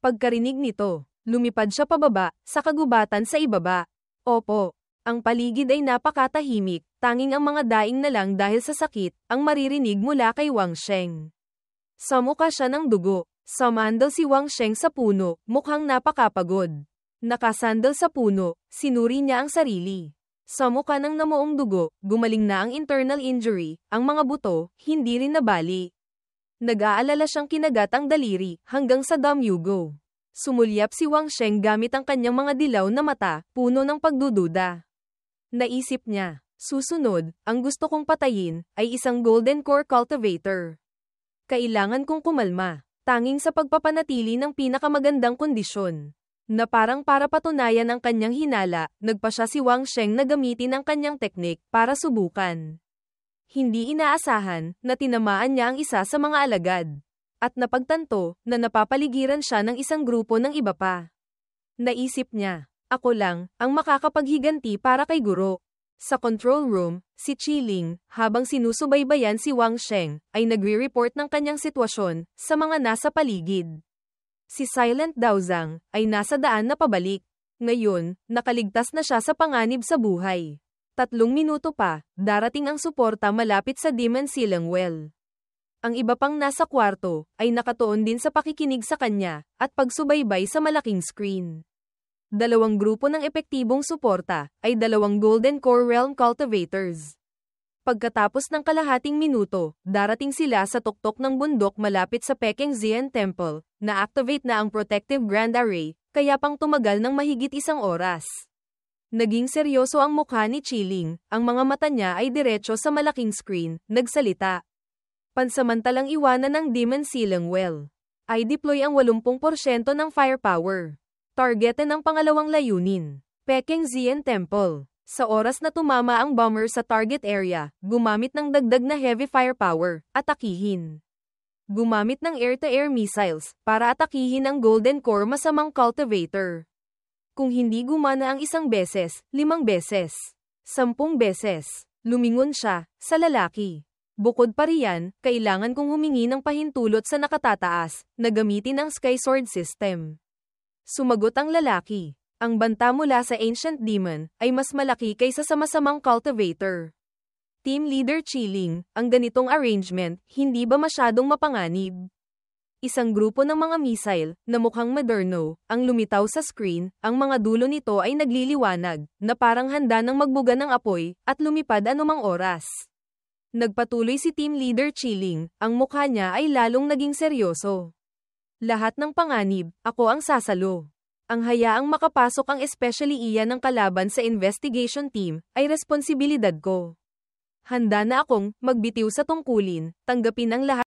Pagkarinig nito, lumipad siya pababa, sa kagubatan sa ibaba. Opo, ang paligid ay napakatahimik, tanging ang mga daing na lang dahil sa sakit, ang maririnig mula kay Wang Sheng. Samukha siya ng dugo. Sumandal si Wang Sheng sa puno, mukhang napakapagod. Nakasandal sa puno, sinuri niya ang sarili. Sa mukha ng namuong dugo, gumaling na ang internal injury, ang mga buto, hindi rin nabali. Nag-aalala siyang kinagat ang daliri, hanggang sa damyugo. Sumulyap si Wang Sheng gamit ang kanyang mga dilaw na mata, puno ng pagdududa. Naisip niya, susunod, ang gusto kong patayin, ay isang golden core cultivator. Kailangan kong kumalma, tanging sa pagpapanatili ng pinakamagandang kondisyon. Na parang para patunayan ang kanyang hinala, nagpa siya si Wang Sheng na gamitin ang kanyang teknik, para subukan. Hindi inaasahan, na tinamaan niya ang isa sa mga alagad. At napagtanto, na napapaligiran siya ng isang grupo ng iba pa. Naisip niya, ako lang, ang makakapaghiganti para kay guro. Sa control room, si Qiling, habang sinusubaybayan si Wang Sheng, ay nagre-report ng kanyang sitwasyon, sa mga nasa paligid. Si Silent Daozang, ay nasa daan na pabalik. Ngayon, nakaligtas na siya sa panganib sa buhay. 3 minuto pa, darating ang suporta malapit sa Demon Silang Well. Ang iba pang nasa kwarto, ay nakatuon din sa pakikinig sa kanya, at pagsubaybay sa malaking screen. 2 grupo ng epektibong suporta, ay 2 Golden Core Realm Cultivators. Pagkatapos ng kalahating minuto, darating sila sa tuktok ng bundok malapit sa Peking Zien Temple, na-activate na ang Protective Grand Array, kaya pang tumagal ng mahigit 1 oras. Naging seryoso ang mukha ni Qiling, ang mga mata niya ay diretso sa malaking screen, nagsalita. Pansamantalang iwanan ng Demon Silang Well. Ay deploy ang 80% ng firepower. Targetin ang pangalawang layunin. Peking Zien Temple. Sa oras na tumama ang bomber sa target area, gumamit ng dagdag na heavy firepower, atakihin. Gumamit ng air-to-air missiles, para atakihin ang Golden Core masamang cultivator. Kung hindi gumana ang 1 beses, 5 beses, 10 beses, lumingon siya, sa lalaki. Bukod pa riyan, kailangan kong humingi ng pahintulot sa nakatataas, na gamitin ang Sky Sword System. Sumagot ang lalaki. Ang banta mula sa Ancient Demon, ay mas malaki kaysa sa masamang cultivator. Team Leader Chilling, ang ganitong arrangement, hindi ba masyadong mapanganib? Isang grupo ng mga missile, na mukhang moderno, ang lumitaw sa screen, ang mga dulo nito ay nagliliwanag, na parang handa ng magbuga ng apoy, at lumipad anumang oras. Nagpatuloy si Team Leader Chilling, ang mukha niya ay lalong naging seryoso. Lahat ng panganib, ako ang sasalo. Ang hayaang makapasok ang especially iyan ng kalaban sa investigation team, ay responsibilidad ko. Handa na akong magbitiw sa tungkulin, tanggapin ang lahat